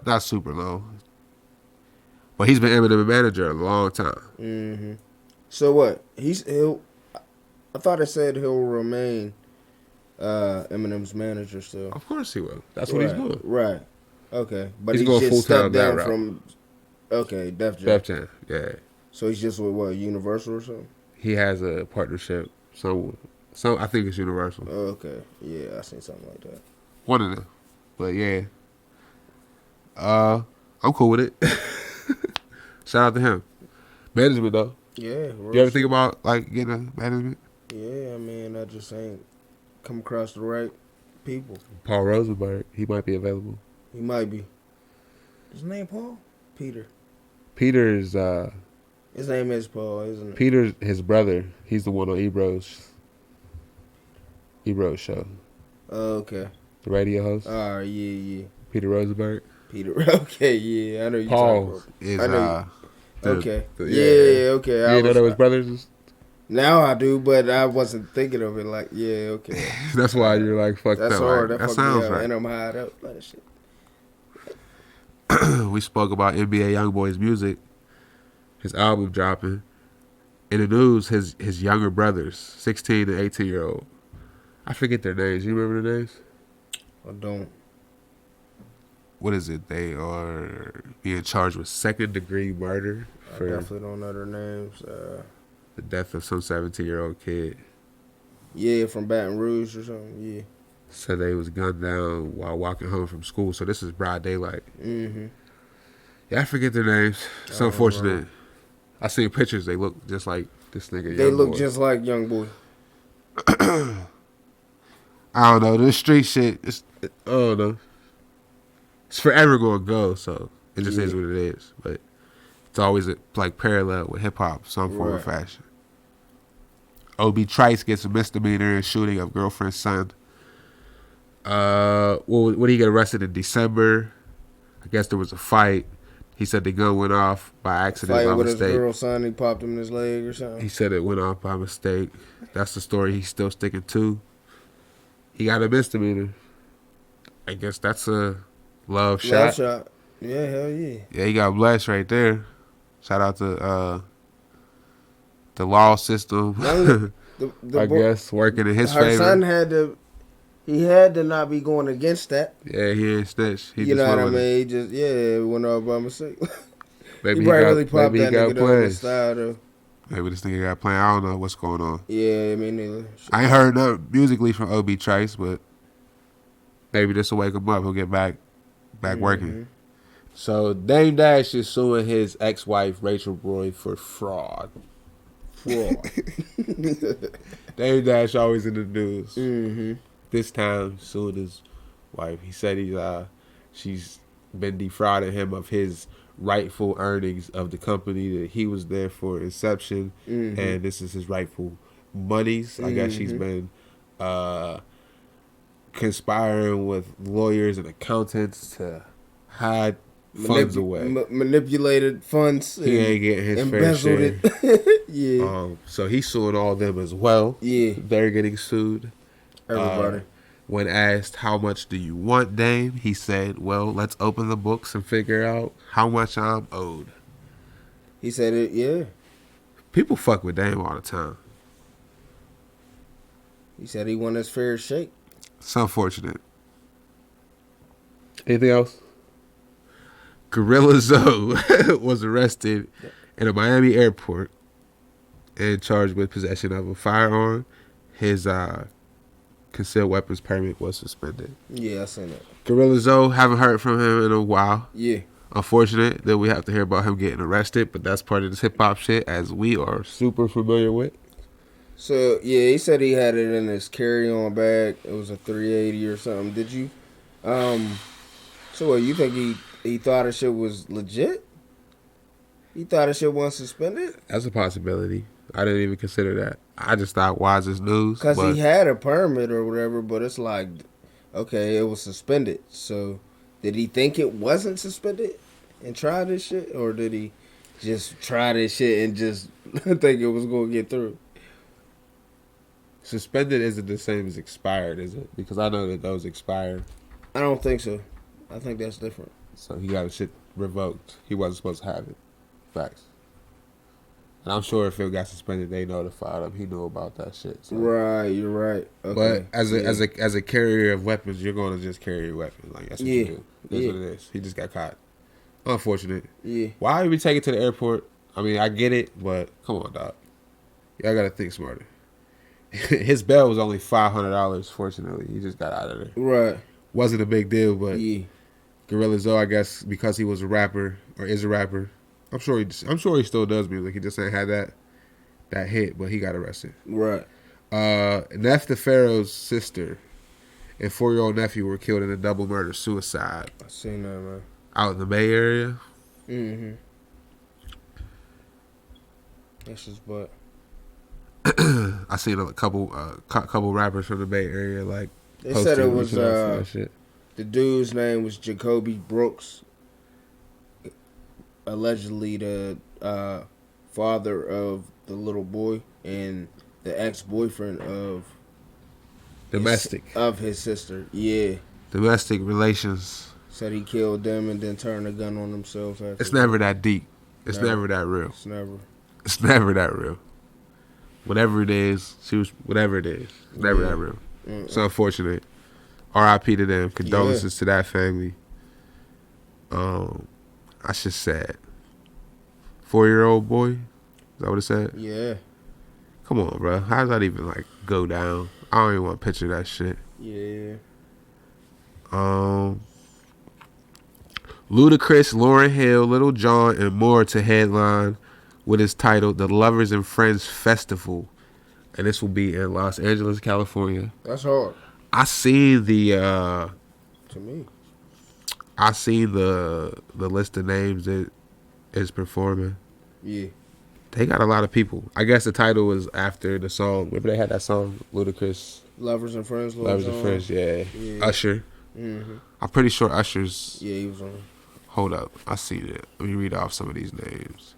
Not super long, but he's been Eminem manager a long time. Mm-hmm. So what? He'll. I thought it said he'll remain Eminem's manager still. Of course he will. That's what he's doing. Right. Okay, but he's going just stepped down from. Okay, Def Jam. Def Jam, yeah. So he's just with what, Universal or something? He has a partnership. Some I think it's Universal. Oh, okay. Yeah, I seen something like that. One of them. But yeah. I'm cool with it. Shout out to him. Management though. Yeah. You ever think about like getting a management? Yeah, I mean, I just ain't come across the right people. Paul Rosenberg, he might be available. He might be. His name Paul? Peter. Peter's his name is Paul, isn't it? Peter's his brother. He's the one on Ebro's show. Oh, okay. The radio host. All right, yeah. Peter Rosenberg. Okay, yeah. I know you Paul talking about. is okay. Okay. You didn't know that was brothers? Now I do, but I wasn't thinking of it like, yeah, okay. That's why you're like fucked That's up. hard. Like, that sounds right. And I'm high up. Like shit. We spoke about NBA YoungBoy's music. His album dropping. In the news, his younger brothers, 16 and 18-year-old. I forget their names. You remember their names? I don't. What is it? They are being charged with second-degree murder. I definitely don't know their names. The death of some 17-year-old kid. Yeah, from Baton Rouge or something, yeah. So they was gunned down while walking home from school. So this is broad daylight. Mm-hmm. Yeah, I forget their names. It's unfortunate. Right. I seen pictures. They look just like this nigga. They look just like YoungBoy. I don't know. This street shit, I don't know. It's forever going to go, so it just is what it is. But it's always like parallel with hip-hop, some form or fashion. Obi Trice gets a misdemeanor in shooting of girlfriend's son. When he got arrested in December, I guess there was a fight. He said the gun went off by accident, Fighting by with mistake. his girl's son, he popped him in his leg or something. He said it went off by mistake. That's the story he's still sticking to. He got a misdemeanor. I guess that's a love shot. Love shot. Yeah, hell yeah. Yeah, he got blessed right there. Shout out to the law system. I guess working in his favor. Her son had to not be going against that. Yeah, he ain't snitch. He You just know what I went with mean? He just went off by mistake. Maybe he probably really popped maybe that he got nigga though in the style though. Maybe this nigga got planned. I don't know what's going on. Yeah, I mean, neither. I ain't heard nothing musically from OB Trice, but maybe this will wake him up. He'll get back working. So Dame Dash is suing his ex-wife Rachel Roy for fraud. Dame Dash always in the news. This time suing his wife. He said she's been defrauding him of his rightful earnings of the company that he was there for inception, and this is his rightful monies. I guess she's been conspiring with lawyers and accountants to hide funds away. Manipulated funds. He ain't getting his fair share. Yeah. So he's suing all them as well. Yeah. They're getting sued. Everybody. When asked how much do you want, Dame, he said, well, let's open the books and figure out how much I'm owed. He said it, yeah. People fuck with Dame all the time. He said he won his fair shake. It's unfortunate. Anything else? Gorilla Zoe was arrested in a Miami airport and charged with possession of a firearm. His concealed weapons permit was suspended. Yeah, I seen that. Gorilla Zoe, haven't heard from him in a while. Yeah. Unfortunate that we have to hear about him getting arrested, but that's part of this hip-hop shit, as we are super familiar with. So, yeah, he said he had it in his carry-on bag. It was a 380 or something. Did you? So, what, you think he thought his shit was legit? He thought his shit wasn't suspended? That's a possibility. I didn't even consider that. I just thought, why is this news? Because he had a permit or whatever, but it's like, okay, it was suspended. So, did he think it wasn't suspended and try this shit? Or did he just try this shit and just think it was going to get through? Suspended isn't the same as expired, is it? Because I know that those expired. I don't think so. I think that's different. So he got his shit revoked. He wasn't supposed to have it. Facts. And I'm sure if it got suspended, they notified him. He knew about that shit. So. Right, you're right. Okay. But as a carrier of weapons, you're going to just carry your weapon. Like, that's what you do. That's what it is. He just got caught. Unfortunate. Yeah. Why would we take it to the airport? I mean, I get it, but come on, dog. Y'all got to think smarter. His bail was only $500, fortunately. He just got out of there. Right. Wasn't a big deal, but Gorilla Zoe, I guess, because he was a rapper, or is a rapper, I'm sure he still does music. He just ain't had that hit, but he got arrested. Right. Neff the Pharaoh's sister and 4-year-old nephew were killed in a double murder suicide. I seen that, man. Out in the Bay Area. Mm-hmm. That's just butt. I seen a couple rappers from the Bay Area like. They said it was that shit. The dude's name was Jacoby Brooks. Allegedly the father of the little boy and the ex-boyfriend of his sister. Yeah. Domestic relations. Said he killed them and then turned a gun on himself. It's never that deep. It's never that real. It's never that real. Whatever it is, whatever it is. It's never that real. It's unfortunate. R.I.P. to them. Condolences to that family. That's just sad. 4-year-old boy? Is that what it said? Yeah. Come on, bro. How does that even, go down? I don't even want to picture that shit. Yeah. Ludacris, Lauryn Hill, Lil Jon, and more to headline what is titled The Lovers and Friends Festival. And this will be in Los Angeles, California. That's hard. I see the to me. I see the list of names that is performing. Yeah. They got a lot of people. I guess the title was after the song. Remember they had that song, Ludacris? Lovers and Friends. Lovers and Friends, yeah. Usher. Mm-hmm. I'm pretty sure Usher's he was on. Hold up. I seen it. Let me read off some of these names.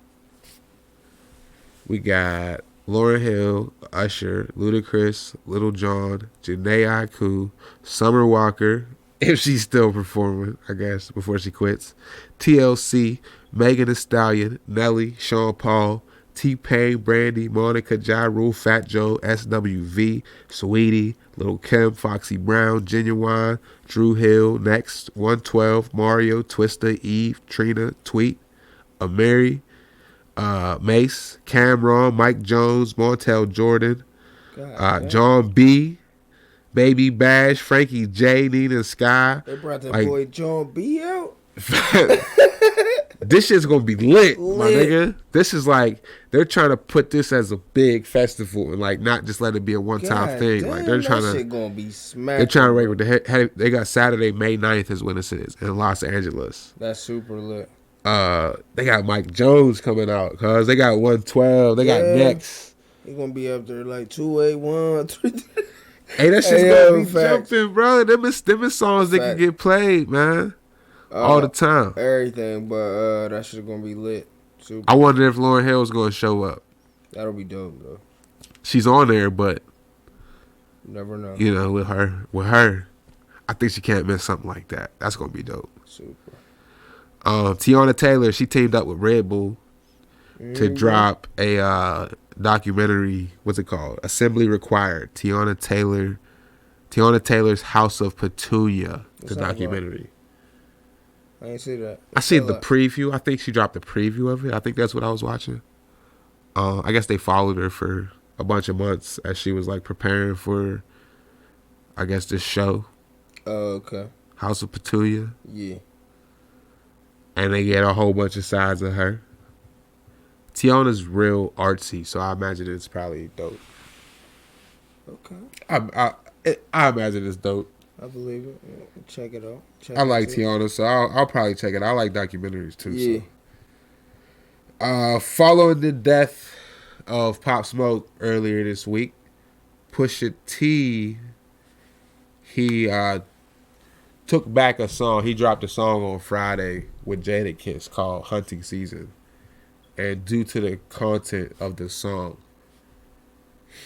We got Lauryn Hill, Usher, Ludacris, Lil Jon, Jhené Aiko, Summer Walker, if she's still performing, I guess, before she quits, TLC, Megan Thee Stallion, Nelly, Sean Paul, T-Pain, Brandy, Monica, Ja Rule, Fat Joe, SWV, Saweetie, Lil Kim, Foxy Brown, Genuine, Drew Hill, Next, 112, Mario, Twista, Eve, Trina, Tweet, Amiri, Mace, Cameron, Mike Jones, Montel Jordan, John B, Baby Bash, Frankie J, Nina Sky. They brought that boy John B out. This shit's gonna be lit, my nigga. This is like they're trying to put this as a big festival and like not just let it be a one-time thing. Damn, like they're trying to, shit gonna be smacked. they're trying to rate with the they got Saturday, May 9th is when this is in Los Angeles. That's super lit. They got Mike Jones coming out, cause they got 112. They got Next. He gonna be up there like 281. Hey, that shit's gonna be jumping, bro. Them is songs that can get played, man. All the time. Everything, but that shit's gonna be lit. Super. I wonder if Lauryn Hill's gonna show up. That'll be dope though. She's on there, but never know. You know, with her, I think she can't miss something like that. That's gonna be dope. Super. Tiana Taylor, she teamed up with Red Bull to drop a documentary. What's it called? Assembly Required. Tiana Taylor's House of Petunia. The documentary. I ain't see that. I seen the preview. I think she dropped the preview of it. I think that's what I was watching. I guess they followed her for a bunch of months as she was like preparing for, I guess, this show. Oh, okay. House of Petunia. Yeah. And they get a whole bunch of sides of her. Tiana's real artsy, so I imagine it's probably dope. Okay. I imagine it's dope. I believe it. Yeah, check it out. I like Tiana, so I'll probably check it out. I like documentaries too. Yeah. So. Following the death of Pop Smoke earlier this week, Pusha T, he took back a song. He dropped a song on Friday with Jadakiss called Hunting Season. And due to the content of the song,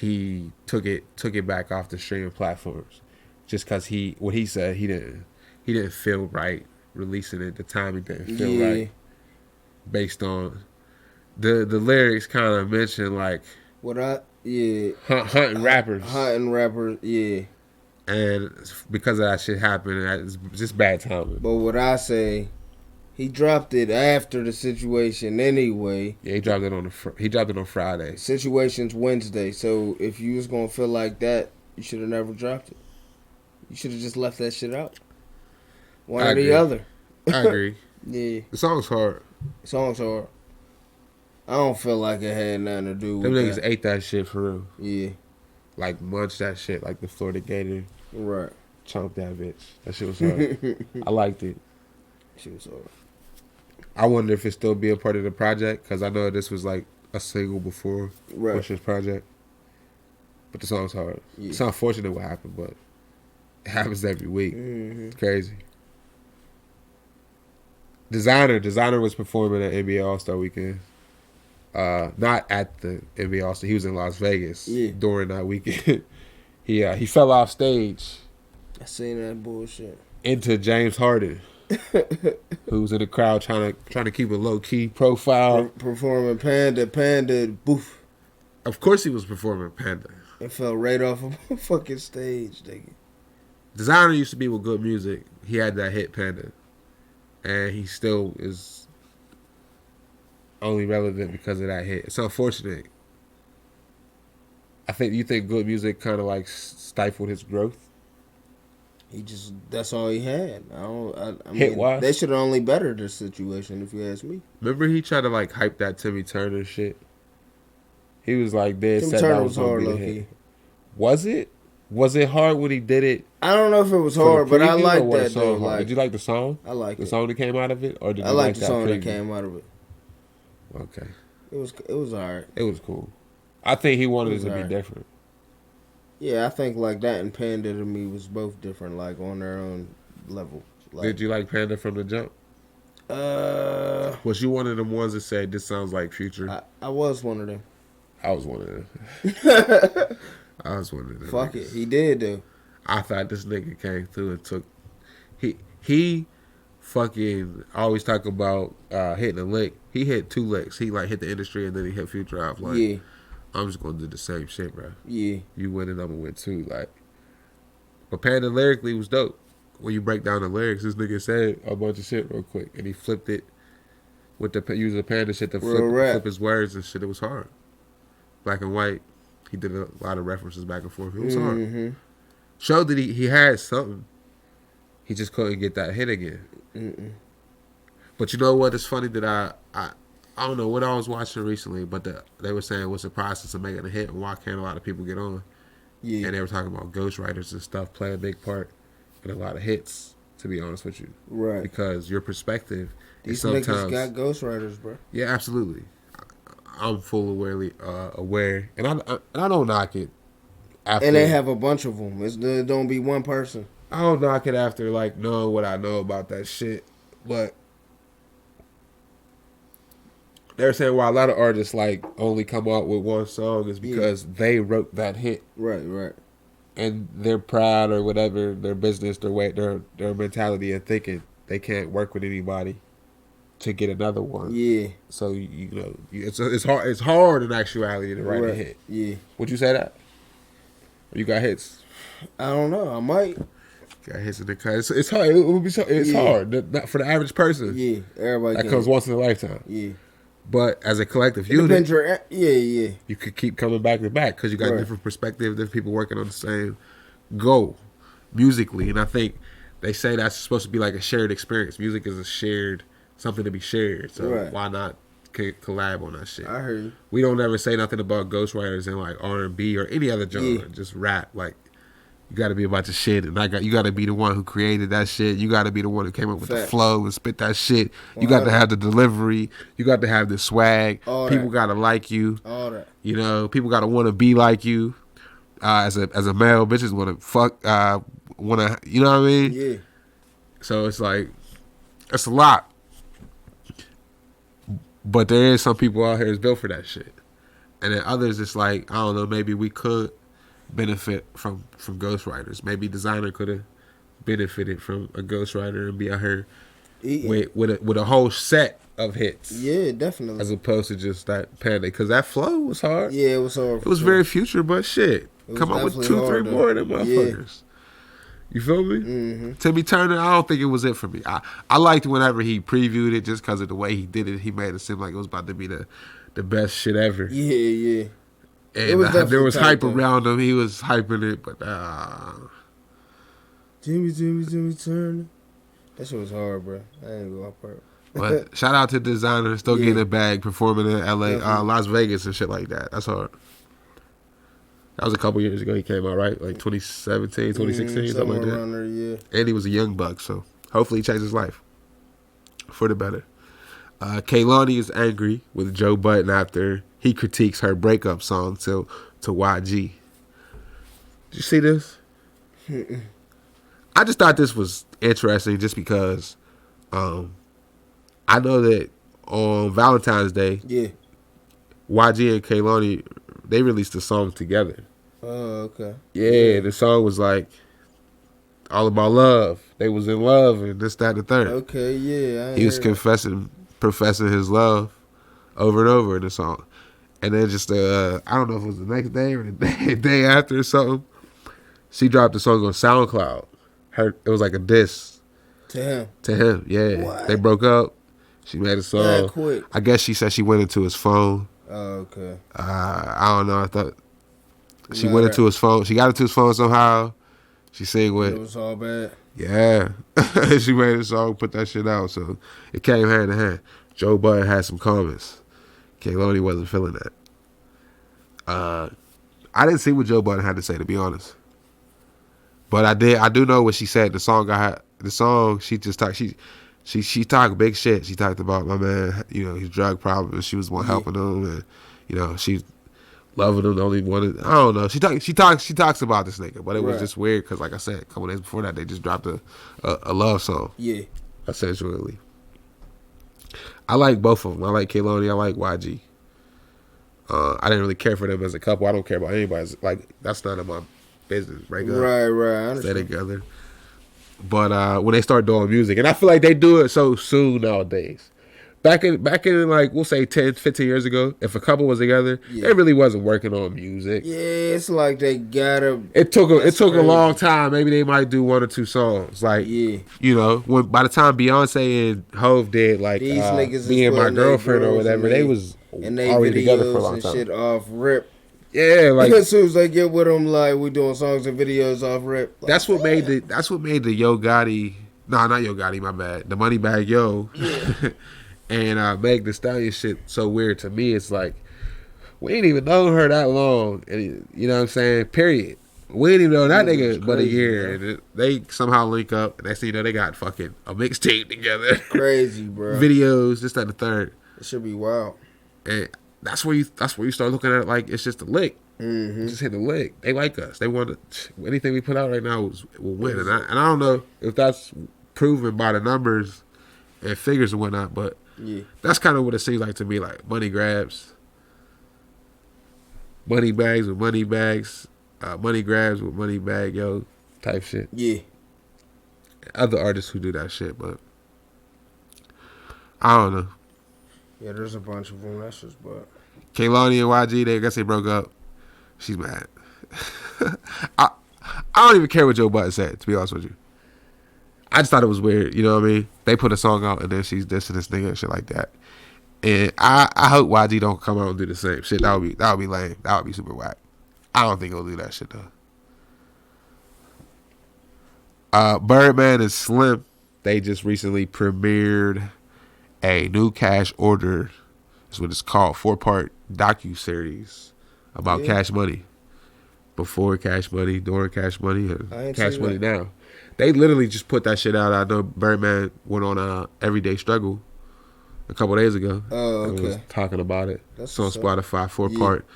he took it back off the streaming platforms. Just because he said he didn't feel right releasing it. The timing didn't feel right. Based on the lyrics kind of mention like hunting rappers. Hunting rappers, yeah. And because of that shit happened, it's just bad timing. But what I say, he dropped it after the situation anyway. Yeah, he dropped it on Friday. Situation's Wednesday, so if you was gonna feel like that, you should have never dropped it. You should have just left that shit out. One or the other. I agree. Yeah. The song's hard. I don't feel like it had nothing to do with them niggas that. ate that shit for real. Yeah. Like munched that shit like the Florida Gator. Right. Chomped that bitch. That shit was hard. I liked it. Shit was hard. I wonder if it still be a part of the project because I know this was like a single before Pusha's project. But the song's hard. Yeah. It's unfortunate what happened, but it happens every week. Mm-hmm. It's crazy. Designer was performing at NBA All-Star Weekend. Not at the NBA All-Star. He was in Las Vegas during that weekend. He fell off stage. I seen that bullshit. Into James Harden, who was in the crowd trying to keep a low-key profile. Performing Panda, boof. Of course he was performing Panda. It fell right off of a fucking stage, nigga. Designer used to be with good music. He had that hit Panda. And he still is only relevant because of that hit. It's unfortunate. You think good music kind of like stifled his growth? That's all he had. I mean, they should have only bettered the situation if you ask me. Remember he tried to like hype that Timmy Turner shit? He was like dead set Turner that was hard, low key. Was it? Was it hard when he did it? I don't know if it was hard, but I like that though. Like, did you like the song? I like the song that came out of it, or did I you like the song that came out of it? Okay, it was alright. It was cool. I think he wanted it to be different. Yeah, I think like that and Panda to me was both different, like on their own level. Like, did you like Panda from the jump? Was you one of them ones that said this sounds like Future? I was one of them. I was one of them. I was one of them. Fuck niggas. it, he did though. I thought this nigga came through and took. He fucking always talk about hitting a lick. He hit 2 licks. He like hit the industry and then he hit Future off. Like, Yeah. I'm just gonna do the same shit, bro. Yeah. You win and I'm gonna win too. Like, but Panda lyrically was dope. When you break down the lyrics, this nigga said a bunch of shit real quick and he flipped it with the using Panda shit to flip his words and shit. It was hard. Black and white. He did a lot of references back and forth. It was hard. Showed that he had something. He just couldn't get that hit again. But you know what? It's funny that I don't know what I was watching recently, but they were saying what's the process of making a hit and why can't a lot of people get on? Yeah. And they were talking about ghostwriters and stuff play a big part in a lot of hits, to be honest with you. Right. Because your perspective These is sometimes... niggas got ghostwriters, bro. Yeah, absolutely. I'm full aware. And I don't knock it. After, And they have a bunch of them. It don't be one person. I don't knock it after, like, knowing what I know about that shit. But they're saying why a lot of artists, like, only come out with one song is because they wrote that hit. Right, right. And they're proud or whatever, their business, their way, their mentality and thinking they can't work with anybody to get another one. Yeah. So, you know, it's hard in actuality to write a hit. Yeah. Would you say that? Or you got hits? I don't know. I might. Got hits in the cut. It's hard. It would be it's hard. Not for the average person. Yeah. Everybody that comes once in a lifetime. Yeah. But as a collective unit, yeah. you could keep coming back to back because you got different perspectives, different people working on the same goal musically. And I think they say that's supposed to be like a shared experience. Music is a shared, something to be shared. So why not collab on that shit? I heard you. We don't ever say nothing about ghostwriters in like R&B or any other genre. Just rap. Like, you got to be about your shit, and you got to be the one who created that shit. You got to be the one who came up with the flow and spit that shit. You got to have the delivery. You got to have the swag. People got to like you. All that. You know, people got to want to be like you. As a male, bitches want to fuck. Want to, you know what I mean? Yeah. So it's like, it's a lot. But there is some people out here that's built for that shit, and then others, it's like, I don't know. Maybe we could benefit from ghostwriters. Maybe Designer could have benefited from a ghostwriter and be out here with a whole set of hits. Yeah, definitely. As opposed to just that Panda, because that flow was hard. Yeah, it was hard. It was very Future, but shit, come up with 2-3 more of them motherfuckers. You feel me? Mm-hmm. Timmy Turner, I don't think it was it for me. I liked whenever he previewed it just because of the way he did it. He made it seem like it was about to be the best shit ever. Yeah. And there was hype around him. He was hyping it, but Timmy Turner. That shit was hard, bro. I ain't go off part. But shout out to Designer, still getting a bag, performing in LA, Las Vegas and shit like that. That's hard. That was a couple years ago he came out, right? Like 2017, 2016, something like that. There, yeah. And he was a young buck, so hopefully he changed his life for the better. Kehlani is angry with Joe Budden after he critiques her breakup song to YG. Did you see this? I just thought this was interesting just because I know that on Valentine's Day, YG and Kehlani, they released a song together. Oh, okay. Yeah, the song was like all about love. They was in love and this, that, and the third. Okay, yeah. He was professing his love over and over in the song. And then just, I don't know if it was the next day or the day after or something, she dropped the song on SoundCloud. It was like a diss. To him, yeah. What? They broke up. She made a song. That quick. I guess she said she went into his phone. Oh, okay. I don't know. I thought she went into his phone. She got into his phone somehow. She sang with. It was all bad. Yeah. She made a song, put that shit out. So it came hand in hand. Joe Budden had some comments. Kehlani wasn't feeling that. I didn't see what Joe Budden had to say, to be honest. But I do know what she said. The song, she just talked. She talked big shit. She talked about my man, his drug problem. She was one helping him, and she loving him. The only one. I don't know. She talks about this nigga, but it was just weird because, like I said, a couple days before that, they just dropped a love song. Yeah. Essentially. I like both of them. I like Kehlani. I like YG. I didn't really care for them as a couple. I don't care about anybody. Like, that's none of my business. Right. Right. I Stay understand. together. But when they start doing music, and I feel like they do it so soon nowadays. Back in like, we'll say 10, 15 years ago, if a couple was together, they really wasn't working on music. Yeah, it's like they gotta. It took a long time. Maybe they might do 1 or 2 songs. Like, you know, when by the time Beyonce and Hove did like These niggas Me and My Girlfriend or girls whatever, and they was and they already together for a videos long and time. shit off rip. Yeah, like As soon as they get with them, like we doing songs and videos off rip. Like, that's what made the Yo Gotti. No, not Yo Gotti. My bad. The Moneybagg Yo. Yeah. And Meg Thee Stallion shit so weird to me. It's like, we ain't even known her that long. And, you know what I'm saying? Period. We ain't even know that nigga but a year. Bro. And they somehow link up. And next thing you know, they got fucking a mixtape together. Crazy, bro. Videos, this, that, and the third. It should be wild. And that's where you start looking at it like it's just a lick. Mm-hmm. Just hit the lick. They like us. They want anything we put out right now will win. And I don't know if that's proven by the numbers and figures and whatnot, but Yeah. that's kind of what it seems like to me, like money grabs. Money bags with money bags. Money grabs with money bag, yo, type shit. Yeah. Other artists who do that shit, but I don't know. Yeah, there's a bunch of them. That's just but. Kehlani and YG, I guess they broke up. She's mad. I don't even care what Joe Budden said, to be honest with you. I just thought it was weird, you know what I mean? They put a song out and then she's dissing this nigga and shit like that. And I hope YG don't come out and do the same shit. That would be lame. That would be super whack. I don't think he'll do that shit though. Birdman and Slim, they just recently premiered a new Cash Order. That's what it's called. 4-part docu-series about Cash Money. Before Cash Money, during Cash Money, and Cash Money now. They literally just put that shit out. I know Birdman went on Everyday Struggle a couple days ago. Oh, okay. And was talking about it. That's on what's up. Spotify, 4-part.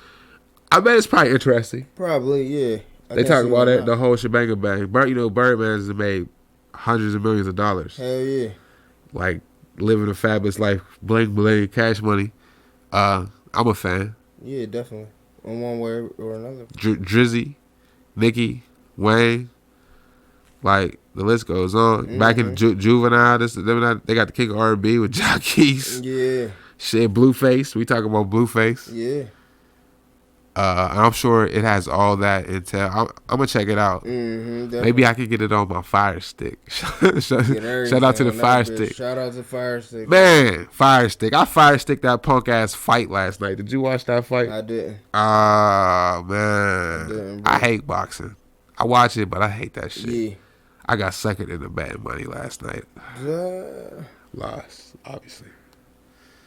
I bet it's probably interesting. Probably, yeah. They talk about it, the whole shebang bang. Birdman has made hundreds of millions of dollars. Hell yeah. Like, living a fabulous life, bling bling, Cash Money. I'm a fan. Yeah, definitely. In one way or another. Drizzy, Nicki, Wayne, like the list goes on. Mm-hmm. Back in Juvenile, they got the king of R&B with Jockeys. Yeah. Shit, Blueface. We talking about Blueface. Yeah. I'm sure it has all that intel. I'm gonna check it out. Mm-hmm, maybe I can get it on my Fire Stick. Shout out to the Fire Stick. Shout out to Fire Stick. Man, Fire Stick. I Fire Stick that punk ass fight last night. Did you watch that fight? I didn't. Man. I hate boxing. I watch it, but I hate that shit. Yeah. I got second in the betting money last night. Yeah. Lost, obviously.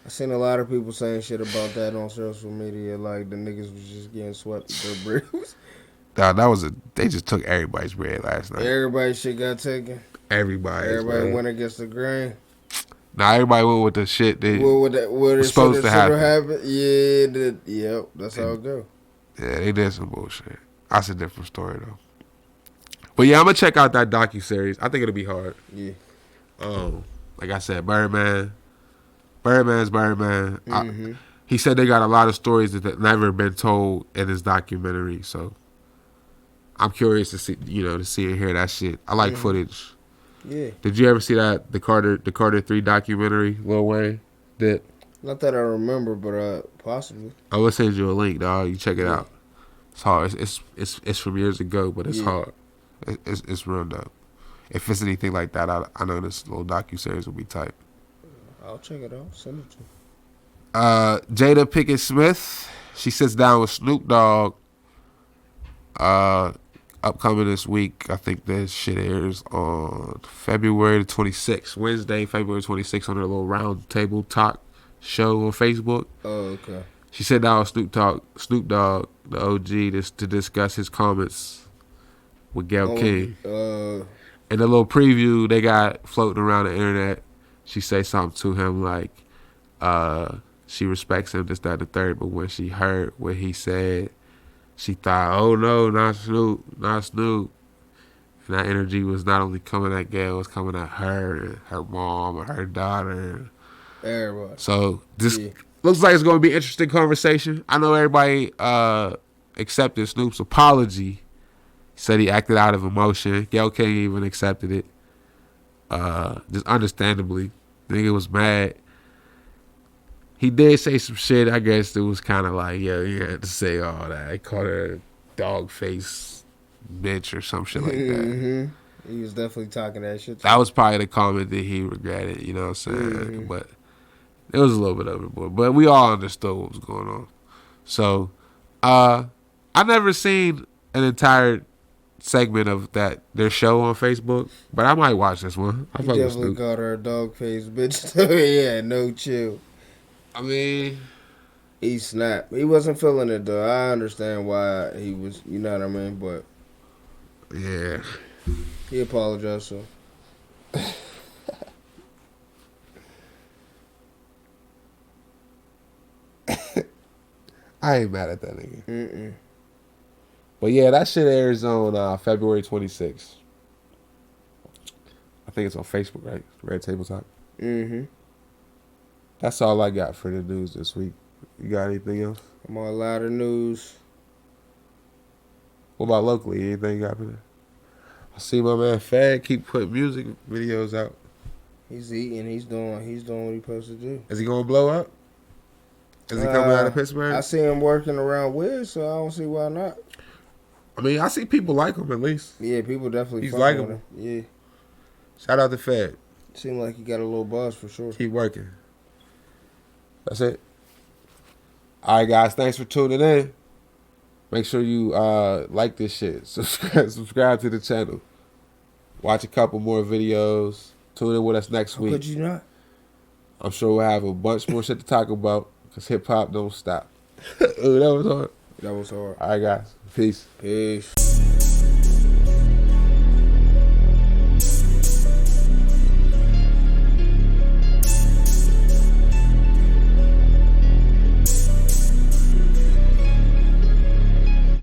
I seen a lot of people saying shit about that on social media, like the niggas was just getting swept with their bread. They just took everybody's bread last night. Everybody's shit got taken. Everybody went against the grain. Nah, everybody went with the shit that was supposed to happen. Yeah, yep, that's how it go. Yeah, they did some bullshit. That's a different story though. But yeah, I'm gonna check out that docu-series. I think it'll be hard. Yeah. Like I said, Birdman's Birdman. Mm-hmm. He said they got a lot of stories that never been told in his documentary. So I'm curious to see, to see and hear that shit. I like footage. Yeah. Did you ever see that the Carter 3 documentary Lil Wayne did? Not that I remember, but possibly. I'm gonna send you a link, dog. You check it out. It's hard. It's from years ago, but it's hard. It's real dope. If it's anything like that, I know this little docu-series will be tight. I'll check it out. Send it to me. Jada Pinkett Smith, she sits down with Snoop Dogg. Upcoming this week, I think this shit airs on February 26th, Wednesday, February 26th, on her little round table talk show on Facebook. Oh, okay. She sat down with Snoop Dogg, the OG, to discuss his comments with Gayle King. In the little preview they got floating around the internet, she say something to him like, she respects him, this, that, and the third, but when she heard what he said, she thought, oh no, not Snoop. And that energy was not only coming at Gayle, it was coming at her and her mom and her daughter. Everybody. So this looks like it's going to be an interesting conversation. I know everybody accepted Snoop's apology. He said he acted out of emotion. Gayle King even accepted it. Just understandably. Nigga was mad. He did say some shit. I guess it was kind of like, yeah, he had to say all that. He called her a dog face bitch or some shit like that. Mm-hmm. He was definitely talking that shit. That was probably the comment that he regretted, you know what I'm saying? Mm-hmm. But it was a little bit overboard. But we all understood what was going on. So, I never seen an entire segment of their show on Facebook, but I might watch this one. I He definitely called her a dog face bitch. Yeah, no chill. I mean, he snapped. He wasn't feeling it though. I understand why he was. You know what I mean? But yeah, he apologized. So I ain't mad at that nigga. Mm-mm. But yeah, that shit airs on February 26th. I think it's on Facebook, right? Red Table Talk. Mm-hmm. That's all I got for the news this week. You got anything else? I'm on a lot of news. What about locally? Anything happening? I see my man Fad keep putting music videos out. He's eating. He's doing what he's supposed to do. Is he gonna blow up? Is he coming out of Pittsburgh? I see him working around Wiz, so I don't see why not. I mean, I see people like him at least. Yeah, people definitely. He's fuck likable. with him. Yeah. Shout out to Fed. Seemed like he got a little buzz for sure. Keep working. That's it. All right, guys. Thanks for tuning in. Make sure you like this shit. Subscribe to the channel. Watch a couple more videos. Tune in with us next week. Could you not? I'm sure we'll have a bunch more shit to talk about because hip hop don't stop. Ooh, that was hard. That was hard. All right, guys. Peace. Peace.